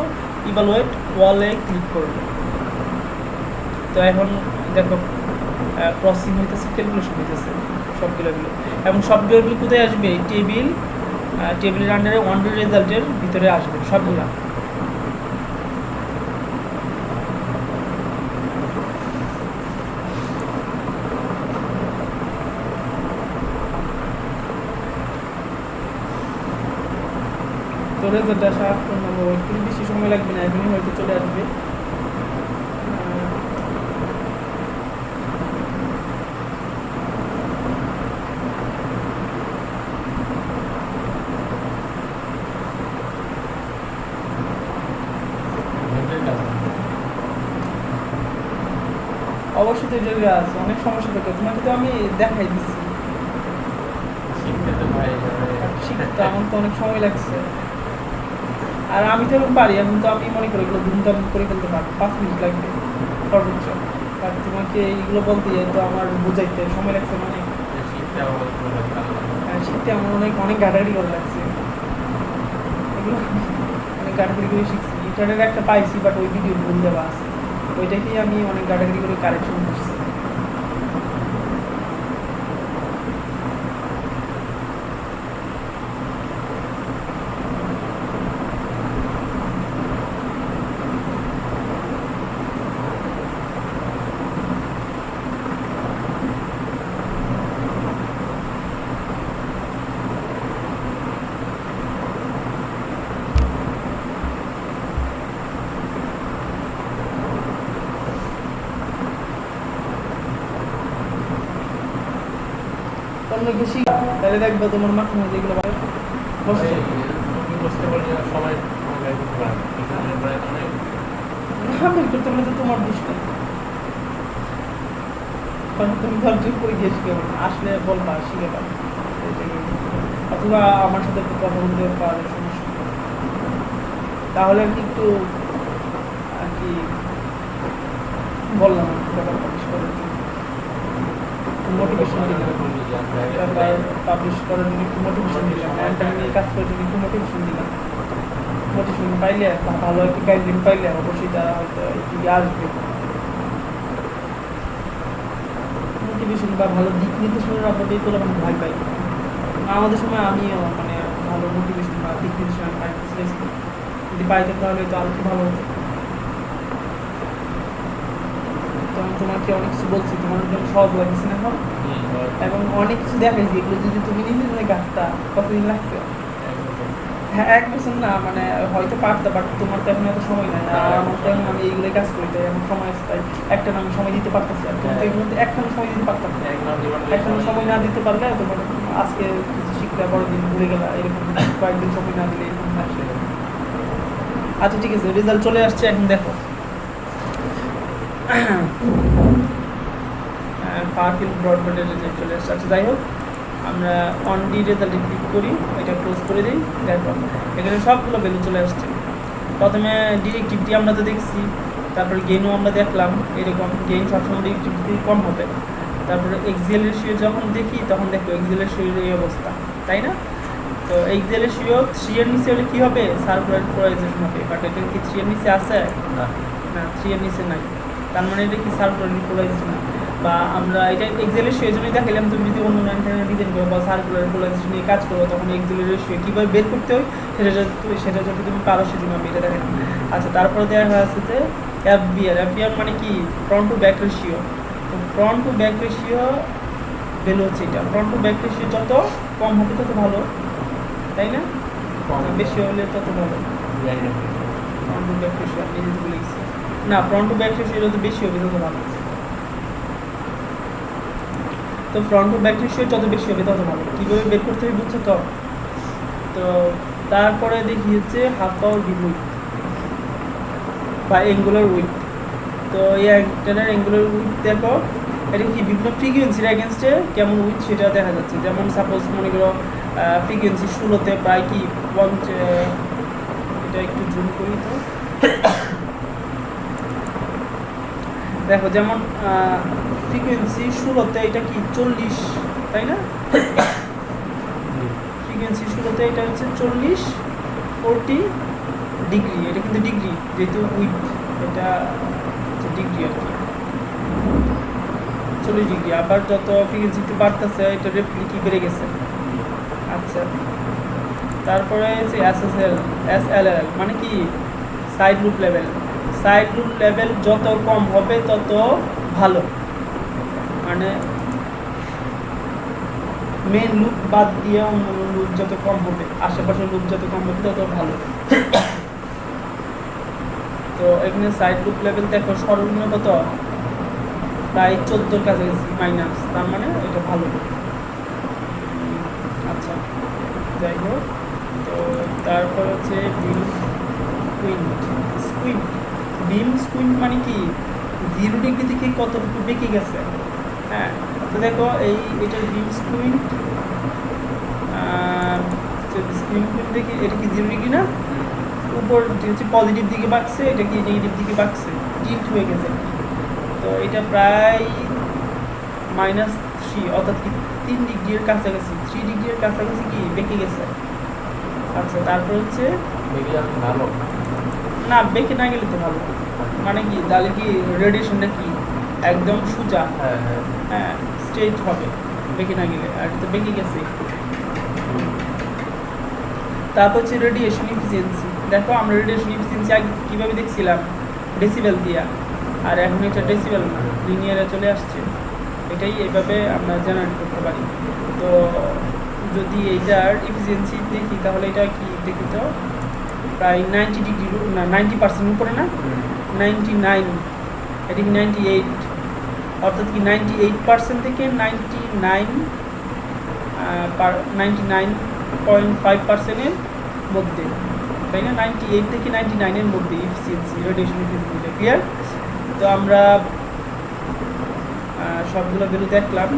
ইভালুয়েট ওয়ালে ক্লিক করব। তো এখন দেখো প্রসেসিং হইতেছে, ক্যালকুলেশন হইতেছে সবগুলো ভ্যালু। এবং সবগুলো ভ্যালু কোথায় আসবে, টেবিলের আন্ডারে 1D রেজাল্টের ভিতরে আসবে সবগুলা। তো রেজাল্ট আসা একটু বেশি সময় লাগবে না, এখনই হয়তো চলে আসবে। অবশ্যই তো জায়গা আছে, অনেক সমস্যা থাকে, তোমাকে তো আমি দেখাই দিচ্ছি। শিখতে আমার তো অনেক সময় লাগছে, আর আমি তো এখন পারি। এখন তো আমি মনে করি এগুলো ধুমধাম করে ফেলতে পারি, 5 মিনিট লাগবে সর্বোচ্চ। আর তোমাকে এইগুলো বলতে তো আমার বুঝাইতে সময় লাগছে, মানে শিখতে আমার অনেক ঘাটাঘাটি করে লাগছে। এগুলো অনেক ঘাটাঘাটি করে শিখছি। ইন্টারনেট একটা পাইছি, বাট ওই ভিডিও ভুল দেওয়া আছে, ওইটাকেই আমি অনেক ঘাটাঘাটি করে কারেকশন করছি। অন্য কিছু তাহলে দেখবে তোমার মাথার মধ্যে এগুলো বসে। বের করতে পারলে তো তোমার দোষ নেই, কারণ তুমি ধৈর্য করে গিয়ে শিখে আসলে বলবা, শিখে পাবে। অথবা আমার সাথে একটু কথা বলতে পারলে সমস্যা, তাহলে আর কি একটু আর কি বললাম ব্যাপার পাবলিশ করার জন্য, মোটিভেশন দিলাম। ব্যাপার পাবলিশ করার জন্য একটু মোটিভেশন দিলাম, অ্যান্টার নিয়ে কাজ করার জন্য একটু মোটিভেশন দিলাম। মোটিভেশন পাইলে ভালো একটু গাইডলাইন পাইলে অবশ্যই তারা হয়তো একটু আসবে। মোটিভেশন বা ভালো দিক নির্দেশনার আপনাদের করে আমি ভয় পাই। আমাদের সময় আমিও মানে ভালো মোটিভেশন বা দিক নির্দেশনা পাইতেছিলাম, যদি পাইতাম তাহলে তো আরও ভালো হতো। তো আমি তোমাকে অনেক কিছু বলছি, তোমার জন্য সহজ লাগছে না এখন? এবং অনেক কিছু দেখাইছি, এগুলো যদি তুমি নিজে নিজে গাছটা কতদিন লাগতো? হ্যাঁ, 1 বছর না, মানে হয়তো পারতে, বাট তোমার তো এখন এত সময় নাই, আর আমার তো এখন আমি এইগুলোই কাজ করি, তাই এখন সময় আছে, তাই একটা না আমি সময় দিতে পারতেছি, আর তুমি তো এগুলো একটা সময় দিতে পারতাম না। একটা সময় না দিতে পারলে তোমার আজকে কিছু শিখলে বড় দিন ভুলে গেলা, এরকম কয়েকদিন সময় না দিলে এরকম আসে। আচ্ছা ঠিক আছে, রেজাল্ট চলে আসছে, এখন দেখো ফারফিল্ড ব্রডব্যান্ডের রেজাল্ট চলে আসছে। আচ্ছা যাই হোক, আমরা অন ডি রেজাল্টে ক্লিক করি, এটা ক্লোজ করে দিই। দেখো এখানে সবগুলো ভ্যালু চলে আসছে। প্রথমে ডিরেক্টিভিটি আমরা তো দেখছি, তারপরে গেইনও আমরা দেখলাম, এরকম গেইন সবসময় ডিরেক্টিভিটি কম হবে। তারপরে এক্সিএল রেশিও যখন দেখি তখন দেখো এক্সিএল রেশিওর এই অবস্থা, তাই না? তো এক্সিএল রেশিও 3 এর নিচে হলে কী হবে? সার্কুলার পোলারাইজেশন হবে, বাট এটা কি 3 এর নিচে আছে? না, 3 এর নিচে নাই, তার মানে এটা কি সার্কুলার পোলারাইজেশন না। বা আমরা এটা এক্সেল রেশিও জন্যই দেখালাম, তুমি যদি অন্য অ্যান্টেনা ডিজাইন করো বা সার্কুলার পোলারাইজেশন নিয়ে কাজ করো, তখন এক্সেল রেশিও কীভাবে বের করতে হয় সেটা যদি তুমি পারো সেজন্য আমি এটা দেখালাম। আচ্ছা, তারপরে দেখা আছে যে এফবিআর মানে কি? Front to back ratio. তো front to back ratio value হচ্ছে এটা। ফ্রন্ট টু ব্যাক রেশিও যত কম হবে তত ভালো, তাই না? বেশি হলে তত ভালো। ফ্রন্ট টু ব্যাক রেশিও আমি যদি বলেছি না, ফ্রন্ট টু ব্যাক রেশিও যত বেশি হবে তত ভালো। তো ফ্রন্ট টু ব্যাক রেশিও যত বেশি হবে তত ভালো। কীভাবে বের করতে হবে বুঝছো তো? তো তারপরে দেখি হচ্ছে হাফ পাওয়ার বিম উইথ বা অ্যাঙ্গুলার উইথ। তো এই অ্যান্টেনার অ্যাঙ্গুলার উইথ দেখো, এটা কি বিভিন্ন ফ্রিকোয়েন্সির অ্যাগেনস্টে কেমন উইথ সেটা দেখা যাচ্ছে। যেমন সাপোজ মনে করো ফ্রিকোয়েন্সি 16-তে প্রায় কি এটা একটু জুম করি তো দেখো, যেমন ফ্রিকোয়েন্সি 16-তে এটা কি 40, তাই না? ফ্রিকোয়েন্সি 16-তে এটা হচ্ছে 40 ডিগ্রি, এটা কিন্তু ডিগ্রি, যেহেতু উইথ এটা হচ্ছে ডিগ্রি আর কি, 40 ডিগ্রি। আবার যত ফ্রিকোয়েন্সি একটু বাড়তেছে এটা রেপ্লিকি বেড়ে গেছে। আচ্ছা, তারপরে হচ্ছে এসএলএল মানে কি? Side lobe level. Side lobe level যত কম হবে তত ভালো, মানে মেন লুপ বাদ দিয়ে অন্য লুপ যত কম হবে, আশেপাশের লুপ যত কম হবে তত ভালো। তো এখানে সাইড লুপ লেভেল দেখো সর্বনিম্ন কত? প্রায় 14-র কাছাকাছি মাইনাস, তার মানে এটা ভালো। আচ্ছা যাই হোক, তো তারপর হচ্ছে বিম স্কুইন্ট মানে কি? 0 ডিগ্রি থেকে কতটুকু বেঁকে গেছে। হ্যাঁ, তো দেখো এটার বিম স্কুইন্ট দেখি, এটা কি 0 ডিগ্রি না? উপর হচ্ছে পজিটিভ দিকে বাঁকছে, এটা কি নেগেটিভ দিকে বাঁকছে, টিল্ট হয়ে গেছে। তো এটা প্রায় -3, অর্থাৎ কি 3 ডিগ্রির কাছাকাছি, 3 ডিগ্রির কাছাকাছি কি বেঁকে গেছে। আচ্ছা, তারপর হচ্ছে ভালো না, বেঁকে না গেলে তো ভালো, মানে কি তাহলে কি রেডিয়েশনটা কি একদম সোজা, হ্যাঁ স্ট্রেট হবে বেঁকে না গেলে, আর তো বেঁকে গেছে। তারপর হচ্ছে রেডিয়েশন এফিসিয়েন্সি। দেখো আমরা রেডিয়েশন এফিসিয়েন্সি আগে কীভাবে দেখছিলাম? ডেসিবেল দিয়া, আর এখন এটা ডেসিবেল না, লিনিয়ারে চলে আসছে। এটাই এইভাবে আমরা জেনারেট করতে পারি। তো যদি এইটার এফিসিয়েন্সি দেখি তাহলে এটা কি দেখি তো প্রায় 90 ডিগ্রি না 90% উপরে না, 99, এটা কি 98, অর্থাৎ কি 98% থেকে 99.5%-এর মধ্যে, তাই না? 98 থেকে 99-এর মধ্যে এফিসিয়েন্সি, রেডিয়েশন এফিসিয়েন্সি। ক্লিয়ার? তো আমরা সবগুলো ভ্যালু দেখলাম।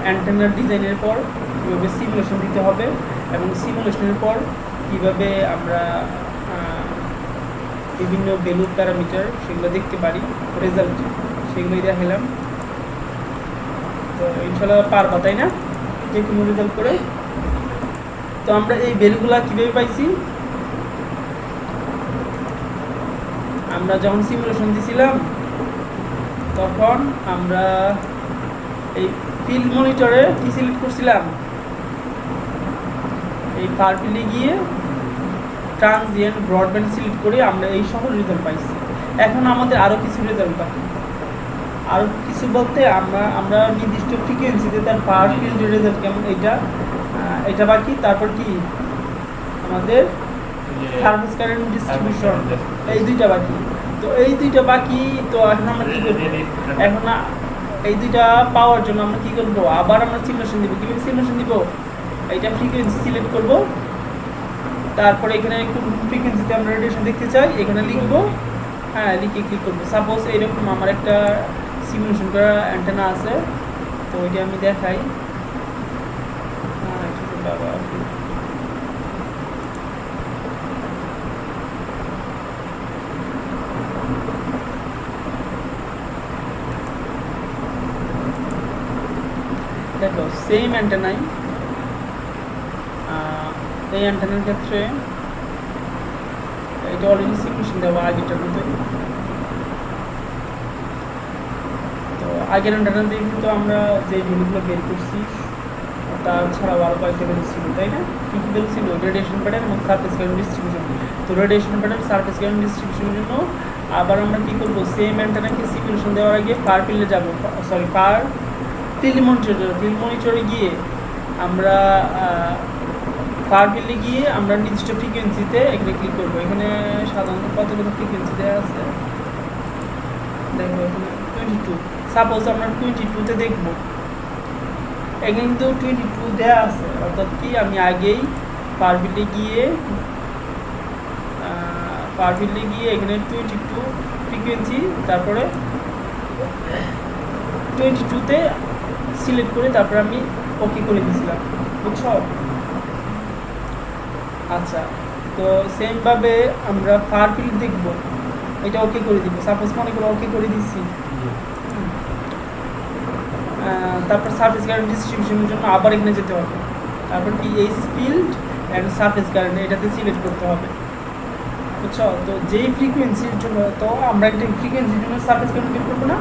অ্যান্টেনার ডিজাইনের পর কীভাবে সিমুলেশন দিতে হবে, এবং সিমুলেশনের পর কীভাবে আমরা বিভিন্ন ভ্যালু প্যারামিটার সেগুলো দেখতে পারি, রেজাল্ট সেগুলোই দেখালাম। তো ইনশাল্লাহ পারবা, তাই না? যে কোনো রেজাল্ট করে। তো আমরা এই ভ্যালুগুলো কীভাবে পাইছি? আমরা যখন সিমুলেশন দিছিলাম তখন আমরা এই ফিল্ড মনিটরে কি সিলেক্ট করছিলাম? এই ফার ফিল্ডে গিয়ে ট্রানজিয়েন্ট ব্রডব্যান্ড সিলেক্ট করে আমরা এই সকল রেজাল্ট পাইছি। এখন আমাদের আরও কিছু রেজাল্ট বাকি, আর কিছু বলতে আমরা নির্দিষ্ট ফ্রিকোয়েন্সিতে তার ফার ফিল্ড রেজাল্ট কেমন এটা বাকি। তারপর কি আমাদের সার্ভিস কারেন্ট ডিস্ট্রিবিউশন, এই দুইটা বাকি। তো এই দুইটা বাকি, তো এখন আমরা কি করবো? এখন এই দুইটা পাওয়ার জন্য আমরা কি করবো? আবার আমরা সিমুলেশন দিব। কিভাবে সিমুলেশন দিব? এইটা ফ্রিকোয়েন্সি সিলেক্ট করব, তারপরে এখানে কোন ফ্রিকোয়েন্সিতে আমরা রেডিয়েশন দেখতে চাই এখানে লিখবো, হ্যাঁ লিখে ক্লিক করবো। সাপোজ এইরকম আমার একটা সিমুলেশন করা অ্যান্টেনা আছে, তো ওইটা আমি দেখাই। বাবা দেখো সেম অ্যান্টেনাই, এই অ্যান্টেনার ক্ষেত্রে এটা অলরেডি সিমুলেশন দেওয়া আগেটার মতোই। তো আগের অ্যান্টেনা দিয়ে কিন্তু আমরা যে ভ্যালুগুলো বের করছি তাছাড়াও আরও কয়েকটা ভ্যালু ছিল, তাই না? কী কী ভ্যালু ছিল? রেডিয়েশন প্যাটার্ন এবং সারফেস কারেন্ট ডিস্ট্রিবিউশন। তো রেডিয়েশন প্যাটার্ন, সারফেস কারেন্ট ডিস্ট্রিবিউশনের জন্য আবার আমরা কী করবো? সেম অ্যান্টেনাকে সিমুলেশন দেওয়ার আগে ফার ফিল্ডে যাবো, সরি ফার ফিল্ড মনিটরে গিয়ে আমরা ফার ফিল্ডে গিয়ে আমরা নির্দিষ্ট ফ্রিকোয়েন্সিতে এখানে ক্লিক করবো। এখানে সাধারণত কতগুলো ফ্রিকোয়েন্সি দেওয়া আছে দেখো, এখানে 22। সাপোজ আমরা 22তে দেখবো, এখানে কিন্তু 22 দেওয়া আছে, অর্থাৎ কি আমি আগেই ফার ফিল্ডে গিয়ে এখানে 22 ফ্রিকোয়েন্সি, তারপরে 22তে সিলেক্ট করে তারপরে আমি ওকে করে দিয়েছিলাম, বুঝছো? আচ্ছা, তো সেমভাবে আমরা ফার ফিল্ড দেখব, এটা ওকে করে দিব। সাপোজ মনে করো ওকে করে দিচ্ছি, তারপর সারফেস কারেন্ট ডিস্ট্রিবিউশনের জন্য আবার এখানে যেতে হবে, তারপর কি H field and surface current এটাতে সিলেক্ট করতে হবে, বুঝছো? তো যেই ফ্রিকোয়েন্সির জন্য, তো আমরা একটা ফ্রিকোয়েন্সির জন্য সারফেস কারেন্ট বের করবো না,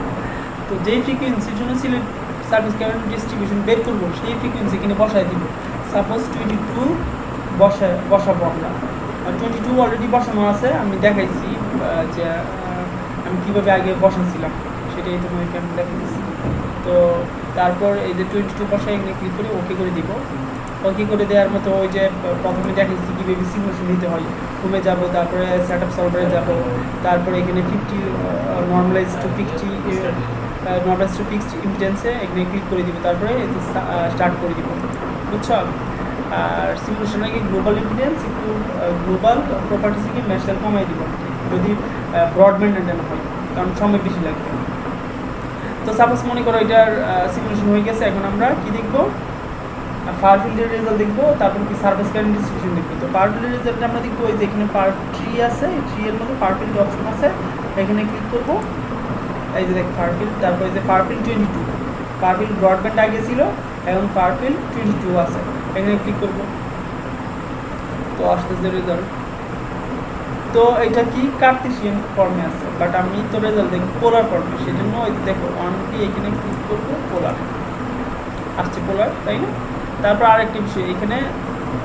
তো যেই ফ্রিকোয়েন্সির জন্য সারফেস কারেন্ট ডিস্ট্রিবিউশন বের করবো সেই ফ্রিকোয়েন্সি এখানে বসায় দিব। সাপোজ 22 বসাবো আমরা, 22 অলরেডি বসানো আছে, আমি দেখাইছি যে আমি কীভাবে আগে বসাচ্ছিলাম সেটাই তোমাকে আমি দেখাইছি। তো তারপর এই যে 22 বসায় এখানে ক্লিক করে ওকে করে দিব। ওকে করে দেওয়ার মতো ওই যে প্রথমে দেখাইছি কীভাবে সিমুলেশন নিতে হয়, হোমে যাব, তারপরে সেট আপ সলভারে যাবো, তারপরে এখানে 50 নর্মালাইজ টু ফিক্সড ইম্পিডেন্সে এখানে ক্লিক করে দিব, তারপরে স্টার্ট করে দিব, বুঝছো? আর সিমুলেশন আগে গ্লোবাল ইম্পিডেন্স একটু গ্লোবাল প্রপার্টিসকে ম্যাশাল কমাই দিব যদি ব্রডব্যান্ড অ্যান্টেনা হয়, কারণ সময় বেশি লাগবে। তো সাপোজ মনে করো এটার সিমুলেশন হয়ে গেছে, এখন আমরা কি দেখবো? ফার ফিল্ডের রেজাল্ট দেখবো, তারপর কি সারফেস কারেন্ট ডিস্ট্রিবিউশন দেখবো। তো ফার ফিল্ডের রেজাল্ট আমরা দেখবো এই যে এখানে ফার ট্রি আছে, এই ট্রি এর মধ্যে ফার ফিল্ড অপশন আছে, এখানে ক্লিক করবো, এই যে দেখ ফার ফিল্ড, তারপর এই যে far field 22, far field broadband আগে ছিল, এখন ফার ফিল্ড 22 আছে, এখানে ক্লিক করবো, তো আসতেছে রেজাল্ট। তো এটা কি কার্টেসিয়ান ফর্মে আছে, বাট আমি তো রেজাল্ট দেখব পোলার ফর্মে, সেজন্য ওই দেখো অনটি এখানে ক্লিক করবো, পোলার আসছে, পোলার, তাই না? তারপর আরেকটি বিষয় এখানে,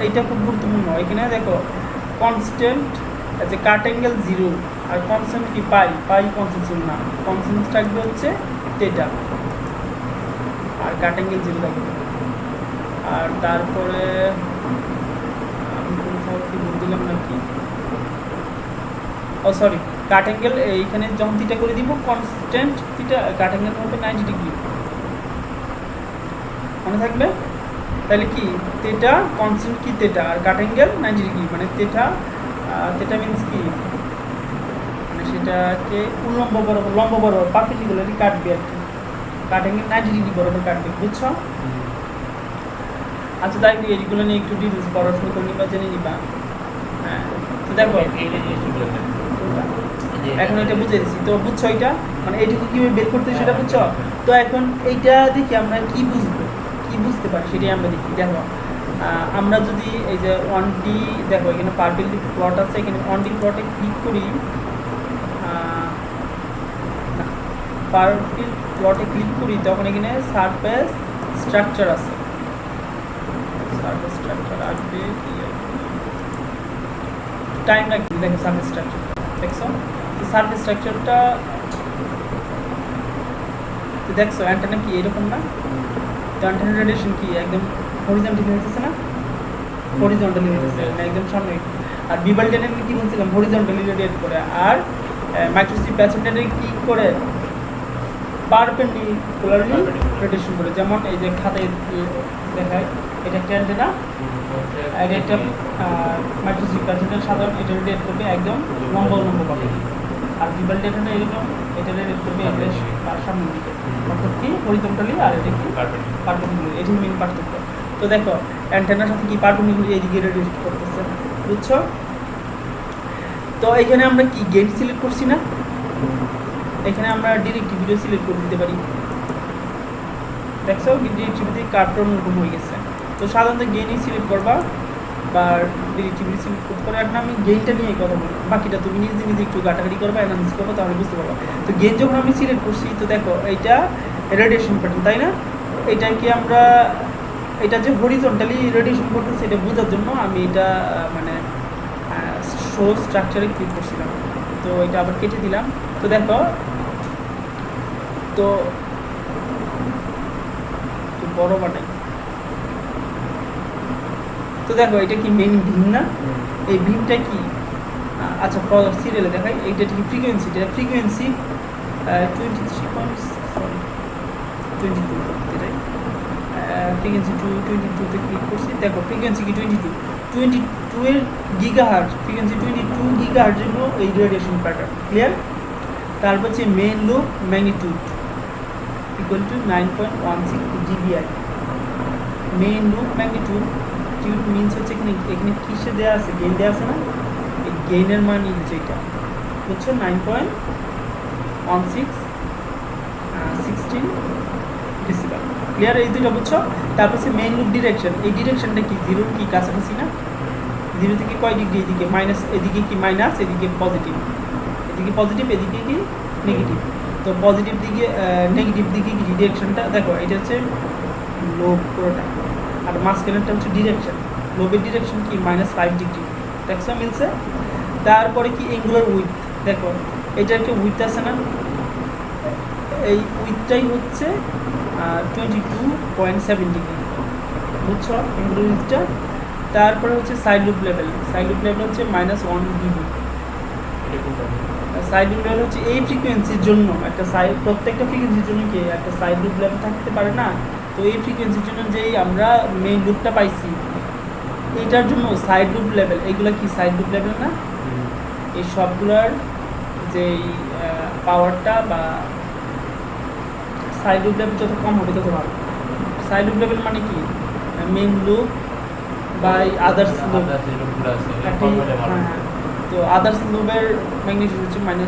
এইটা খুব গুরুত্বপূর্ণ, এখানে দেখো কনস্ট্যান্ট যে কাট অ্যাঙ্গেল 0 আর কনস্ট্যান্ট কি পাই কনস্ট্যান্ট না, কনস্ট্যান্ট থাকবে হচ্ছে থিটা আর কাট অ্যাঙ্গেল 0 থাকবে। আর তারপরে আমি কোথাও কি ভুল দিলাম নাকি? ও সরি, কাট অ্যাঙ্গেল এইখানে যখন থিটা করে দিব, কনস্ট্যান্ট থিটা কাট অ্যাঙ্গেল হবে 90 ডিগ্রি, মনে থাকবে? তাহলে কি থিটা কনস্ট্যান্ট কি থিটা আর কাট অ্যাঙ্গেল 90 ডিগ্রি, মানে থিটা মিন্স কি, মানে সেটাকে লম্ব বরাবর পারপেন্ডিকুলারলি কাটবে আর কি, কাট অ্যাঙ্গেল 90 ডিগ্রি বরাবর কাটবে, বুঝছো? আচ্ছা, তাই এইগুলো নিয়ে একটু ডিটেলস পড়াশোনা করে নিবা, জেনে নিবা। হ্যাঁ, তো দেখো এখন এটা বুঝে দিচ্ছি, তো বুঝছো এটা, মানে এইটুকু কীভাবে বের করতে সেটা বুঝছো? তো এখন এইটা দেখি আমরা কি বুঝতে পারি সেটাই আমরা দেখি। দেখো আমরা যদি এই যে 1D দেখো এখানে পার্পল প্লট আছে, এখানে 1D প্লটে ক্লিক করি, পার্পল প্লটে ক্লিক করি, তখন এখানে সারফেস স্ট্রাকচার আছে, সারফেস স্ট্রাকচার আসবে কি টাইম লাগবে, দেখো সারফেস স্ট্রাকচার দেখছো, তো সারফেস স্ট্রাকচারটা তো দেখছো অ্যান্টেনা কি এরকম না? তো অ্যান্টেনা রেডিয়েশন কি একদম হরিজন্টালি হইতেছে না? হরিজন্টালি হইতেছে না একদম সামনে। আর বিবাল টেনে কি বলছিলাম হরিজন্টালি রেডিয়েট করে, আর মাইক্রোস্ট্রিপ প্যাচেন্টারে কি করে পারপেন্ডিকুলারলি রেডিয়েশন করে। যেমন এই যে খাতায় দেখায় এটা একটা অ্যান্টেনা, আর একটা মাইক্রোস্ট্রিপ প্যাচেন্টার সাধারণ এটা রেডিয়েট করবে একদম লম্বা, আর বিবাল টেনে এরকম এটা রেডিয়েট করবে আর সামনের দিকে, অর্থাৎ কি হরিজন্টালি আর এটা কি পারপেন্ডিকুলার, এটাই মেইন পার্থক্য। তো দেখো অ্যান্টেনার সাথে কি পারপেন্ডিকুলার এইদিকে রেডিয়েট করতেছে, বুঝছো? তো এখানে আমরা কি গেট সিলেক্ট করছি না, এখানে আমরা ডিরেক্টিভিটিও সিলেক্ট করে দিতে পারি। দেখছো ডিরেক্টিভিটি কার্টন রকম হয়ে গেছে। তো সাধারণত গেইনই সিলেক্ট করবা বা ডিরেক্টিভিটি সিলেক্ট করতে পারো। এখন আমি গেইনটা নিয়ে কথা বলি, বাকিটা তুমি নিজে একটু ঘাটাঘাটি করবা, অ্যানালিসিস করবা, তাহলে বুঝতে পারবা। তো গেইন যখন আমি সিলেক্ট করছি, তো দেখো এইটা রেডিয়েশন প্যাটার্ন, তাই না? এটাকে আমরা এটা যে হরিজন্টালি রেডিয়েশন করতেছে এটা বোঝার জন্য আমি এটা মানে শো স্ট্রাকচারে ক্লিক করছিলাম। তো এটা আবার কেটে দিলাম। তো দেখো তো বড় বানাই। তো দেখো এটা কি মেইন ভীম না? এই ভীমটা কি আচ্ছা সিরিয়ালে দেখাই। এইটা কি ফ্রিকোয়েন্সি, এটা ফ্রিকোয়েন্সি 22 এটাই ফ্রিকোয়েন্সি 22তে ক্লিক করছি। দেখো ফ্রিকোয়েন্সি কি 22 এর গিগাহার্টজ, ফ্রিকোয়েন্সি 22 গিগাহার্টজ জন্য এই রেডিয়েশন প্যাটার্ন ক্লিয়ার। তারপর হচ্ছে main loop magnitude equal to 9.16 dBi। Main loop magnitude means হচ্ছে এখানে কিসে দেওয়া আছে, গেইন দেওয়া আছে না, এই গেইনের মান হচ্ছে এটা, বুঝছো? 9.16 ডেসিবেল ক্লিয়ার, এই দুটো বুঝছো? তারপর হচ্ছে মেইন লুপ ডিরেকশন, এই ডিরেকশনটা কি জিরোর কি কাছাকাছি না? জিরো থেকে কয় ডিগ্রি এদিকে মাইনাস, এদিকে কি মাইনাস, এদিকে পজিটিভ, এদিকে পজিটিভ, এদিকে কি নেগেটিভ। তো পজিটিভ দিকে নেগেটিভ দিকে কি ডিরেকশনটা দেখো, এটা হচ্ছে লোব পুরোটা, আর মাঝখানেরটা হচ্ছে ডিরেকশন। লোবের ডিরেকশন কি -5 ডিগ্রি, দেখছো মিলছে? তারপরে কি এঙ্গুলার উইথ, দেখো এটা একটা উইথ আছে না, এই উইথটাই হচ্ছে 22.7 ডিগ্রি, বুঝছো এঙ্গুলার উইথটা। তারপরে হচ্ছে side lobe level, side lobe level হচ্ছে -1 ডিবি। সাইড লুপ লেভেল হচ্ছে এই ফ্রিকোয়েন্সির জন্য একটা সাইড, প্রত্যেকটা ফ্রিকোয়েন্সির জন্য কি একটা সাইড লুপ লেভেল থাকতে পারে না? তো এই ফ্রিকোয়েন্সির জন্য যেই আমরা মেইন লুপটা পাইছি, এইটার জন্য সাইড লুপ লেভেল, এইগুলো কি সাইড লুপ লেভেল না? এই সবগুলোর যেই পাওয়ারটা বা সাইড লুপ লেভেল যত কম হবে তত ভালো। সাইড লুপ লেভেল মানে কি main lobe by others lobe, তো আদার্স লুপের ম্যাগনিটিউড হচ্ছে -1,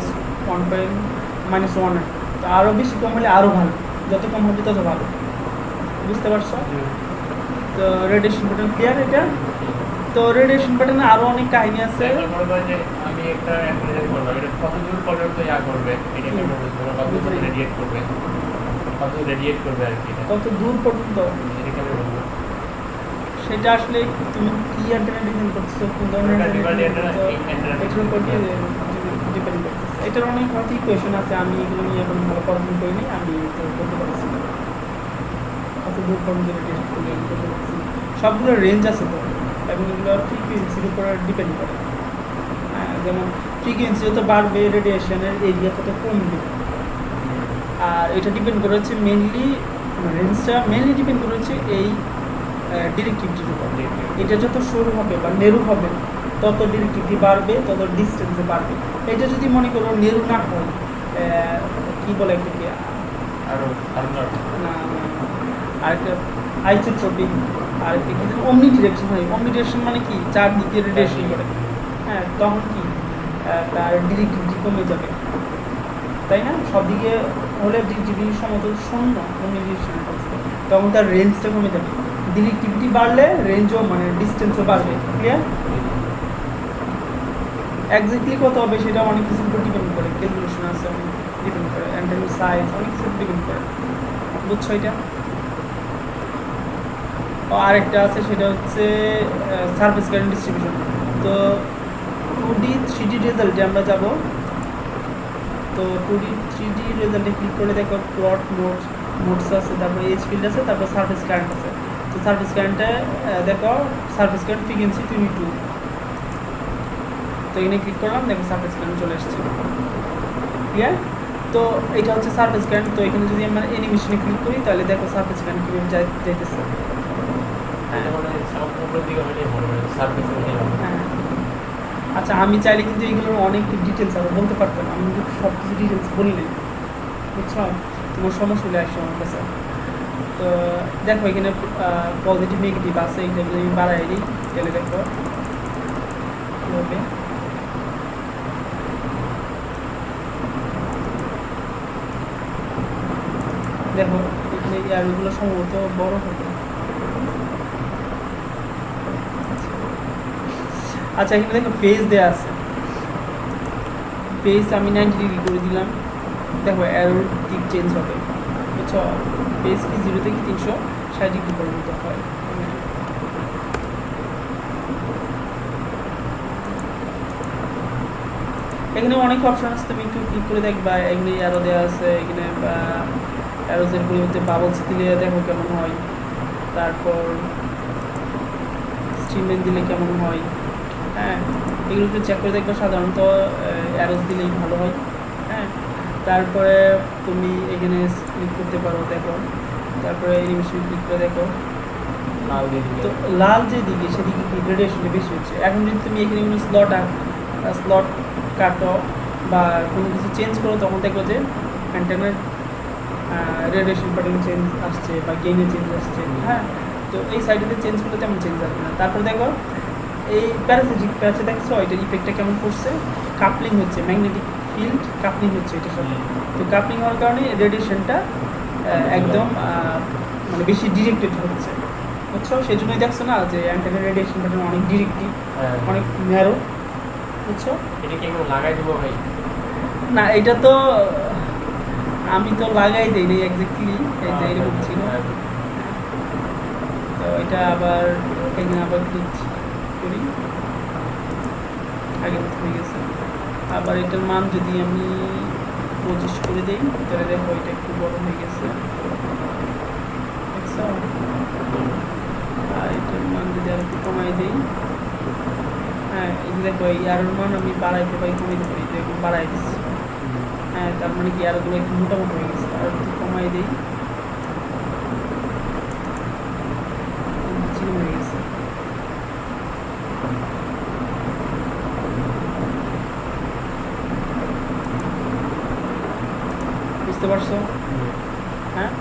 তো আরও বেশি কম হলে আরও ভালো, যত কম হবে তত ভালো, বুঝতে পারছো? তো রেডিয়েশন প্যাটার্ন ক্লিয়ার এটা। তো রেডিয়েশন প্যাটার্নে আরও অনেক কাহিনী আছে। আমি একটা কত দূর পর্যন্ত করবে, কত রেডিয়েট করবে আর কি, কত দূর পর্যন্ত সেটা আসলে তুমি কি অ্যান্টেনা ডিজাইন করছো, কোন ধরনের এটার উপর ডিপেন্ড করতেছে। এটার অনেক হয়তো ইকুয়েশন আছে, আমি এগুলো নিয়ে এখন ভালো পড়াশোনা করিনি, আমি তো বলতে পারছি না কত দূর পর্যন্ত রেডিয়েশন করলে করতে পারছি। সবগুলোর রেঞ্জ আছে তো, এবং এগুলো ফ্রিকুয়েন্সির উপর ডিপেন্ড করে। যেমন ফ্রিকুয়েন্সি যত বাড়বে রেডিয়েশনের এরিয়া তত কমবে, আর এটা ডিপেন্ড করে হচ্ছে মেনলি রেঞ্জটা মেনলি ডিপেন্ড করে হচ্ছে এই ডিরেক্টিভিটির উপর। এটা যত সরু হবে বা নেরু হবে তত ডিরেক্টিভিটি বাড়বে, তত ডিস্টেন্সে বাড়বে। এটা যদি মনে করো নেরু না হয়, কী বলে একটাকে না আরেকটা আইসোট্রপিক, আরেকটা কি অমনি ডিরেকশন হয়। অমনি ডিরেকশন মানে কি চারদিকে রেডিয়েশন করে, হ্যাঁ, তখন কি তার ডিরেক্টিভিটি কমে যাবে, তাই না? সব দিকে হলে ডিরেক্টিভিটি সমতল শূন্য, অমনি ডিরেকশন তখন তার রেঞ্জটা কমে যাবে। ডিরেক্টিভিটি বাড়লে রেঞ্জও মানে ডিস্টেন্সও বাড়বে, ক্লিয়ার? এক্স্যাক্টলি কত হবে সেটা অনেক কিছুর উপর ডিপেন্ড করে, ক্যালকুলেশন আছে অনেক ডিপেন্ড করে, অ্যান্টেনার সাইজ অনেক কিছুর উপর ডিপেন্ড করে, বুঝছো এটা? আরেকটা আছে সেটা হচ্ছে সারফেস কারেন্ট ডিস্ট্রিবিউশন। তো 2D 3D রেজাল্টে আমরা যাব তো 2D 3D রেজাল্টে ক্লিক করলে দেখো প্লট মোডস আছে, তারপরে এইচ ফিল্ড আছে, তারপর সারফেস কারেন্ট আছে। তো সারফেস কারেন্টে দেখো সারফেস কারেন্ট ফ্রিকোয়েন্সি 22। তো এখানে ক্লিক করলাম, দেখো সারফেস কারেন্ট চলে আসছে। ঠিক আছে, তো এটা হচ্ছে সারফেস কারেন্ট। তো এখানে যদি আমরা অ্যানিমেশনে ক্লিক করি তাহলে দেখো সারফেস কারেন্ট কীভাবে যাইতেছে। এটা মানে উপরের দিকে হলে ভালো হয়, সার্ভিস হলে ভালো। হ্যাঁ, আচ্ছা আমি চাইলে কিন্তু এগুলোর অনেক ডিটেলস আমি বলতে পারতাম, আমি কিন্তু সব কিছু ডিটেলস বলি নাই, বুঝছো? তোমার সমস্যা হলে আসছো আমার কাছে। তো দেখো এখানে পজিটিভ নেগেটিভ আছে, এটা যদি আমি বাড়াই দিই তাহলে দেখো কীভাবে। দেখো এখানে এয়ারগুলো সম্ভবত বড় হবে। আচ্ছা এখানে দেখো ফেজ দেওয়া আছে, ফেজ আমি 90 ডিগ্রি করে দিলাম। দেখো অ্যারোর দিক চেঞ্জ হবে, বুঝছো? ফেজ কি 0 থেকে 360 ডিগ্রি পর্যন্ত হয়। এখানে অনেক অপশন আছে, তুমি একটু ক্লিক করে দেখবা। এখানে অ্যারো দেওয়া আছে, এখানে অ্যারোজের পরিবর্তে বাবলস দিলে দেখো কেমন হয়, তারপর স্ট্রিমলাইন দিলে কেমন হয়। হ্যাঁ, এগুলো একটু চেক করে দেখবে, সাধারণত অ্যারোজ দিলেই ভালো হয়। হ্যাঁ, তারপরে তুমি এখানে ক্লিক করতে পারো, দেখো তারপরে অ্যানিমেশন ক্লিক করে দেখো। তো লাল যে দিকে সেদিকে কি রেডিয়েশনটা বেশি হচ্ছে। এখন যদি তুমি এখানে কোনো স্লট কাটো বা কোনো কিছু চেঞ্জ করো, তখন দেখো যে অ্যান্টেনার রেডিয়েশন প্যাটার্ন চেঞ্জ আসছে বা গেইনে চেঞ্জ আসছে। হ্যাঁ, তো এই সাইডে চেঞ্জ করলে তেমন চেঞ্জ আসবে না। তারপর দেখো এই প্যারাসিটিক প্যাচে দেখছো এটার ইফেক্টটা কেমন করছে, কাপলিং হচ্ছে, ম্যাগনেটিক ফিল্ড কাপলিং হচ্ছে এটার সাথে। তো কাপলিং হওয়ার কারণে রেডিয়েশনটা একদম মানে বেশি ডিরেক্টেড হচ্ছে, বুঝছো? সেই জন্যই দেখছো না যে অ্যান্টেনার রেডিয়েশন প্যাটার্ন অনেক ডিরেক্টিভ, অনেক ন্যারো, বুঝছো? এটা কি একটু লাগাই দেবো ভাই? না, এটা তো আমি তো লাগাই দেই নাই এক্স্যাক্টলি, এই যে এরকম ছিল। তো এটা আবার এখানে আবার ক্লিক করি, আগে হয়ে গেছে। আবার এটার মান যদি আমি 25 করে দিই তাহলে দেখো এটা একটু বড় হয়ে গেছে, দেখছো? আর এটার মান যদি আর একটু কমাই দিই, হ্যাঁ এই যে দেখো এই আরোর মান আমি বাড়াইতে পারি, কমাইতে পারি, দেখো বাড়াই দিচ্ছি। হ্যাঁ, তার মানে কি আরোগুলো একটু মোটামুটি হয়ে গেছে। আর একটু কমাই দিই, চিকন হয়ে গেছে। বুঝতে পারছো? হ্যাঁ,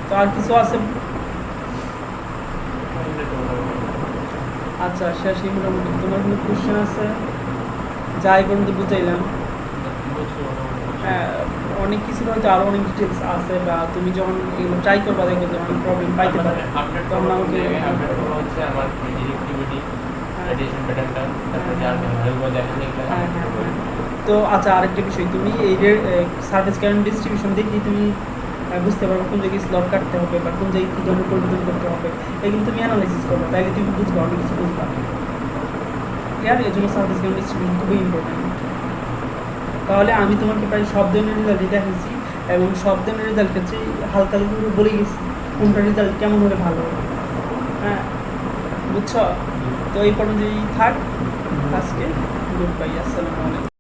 তো আর কিছু আছে? আচ্ছা শেষই মোটামুটি। তোমার কোনো কোশ্চেন আছে? যাই পর্যন্ত বুঝাইলাম। হ্যাঁ, অনেক কিছুর হয়তো আরও অনেক ডিটেলস আছে, বা তুমি যখন এগুলো ট্রাই করবা দেখবে যে অনেক প্রবলেম পাইতে পারে, তখন আমাকে হচ্ছে আমার ডিরেক্টিভিটি, রেডিয়েশন প্যাটার্নটা, তারপরে যার ভ্যালু দেখেন এগুলো। হ্যাঁ হ্যাঁ হ্যাঁ। তো আচ্ছা আরেকটা বিষয়, তুমি এই সার্ভিস কারেন্ট ডিস্ট্রিবিউশন দেখলেই তুমি বুঝতে পারবে কোন জায়গায় স্লট কাটতে হবে বা কোন জায়গায় কী ধরনের পরিবর্তন করতে হবে। এগুলো তুমি অ্যানালাইসিস করবে, তাইলে তুমি বুঝবা, অনেক কিছু বুঝবা। আর এর জন্য সার্ভিস কারেন্ট ডিস্ট্রিবিউশন খুবই ইম্পর্টেন্ট। তাহলে আমি তোমাকে প্রায় সব ধরনের রেজাল্টই দেখাচ্ছি, এবং সব ধরনের রেজাল্ট হচ্ছে হালকা করে বলে গেছি কোনটা রেজাল্ট কেমন হলে ভালো হবে। হ্যাঁ, বুঝছো? তো এই পর্যন্তই থাক আজকে। গুড বাই, আসসালামু আলাইকুম।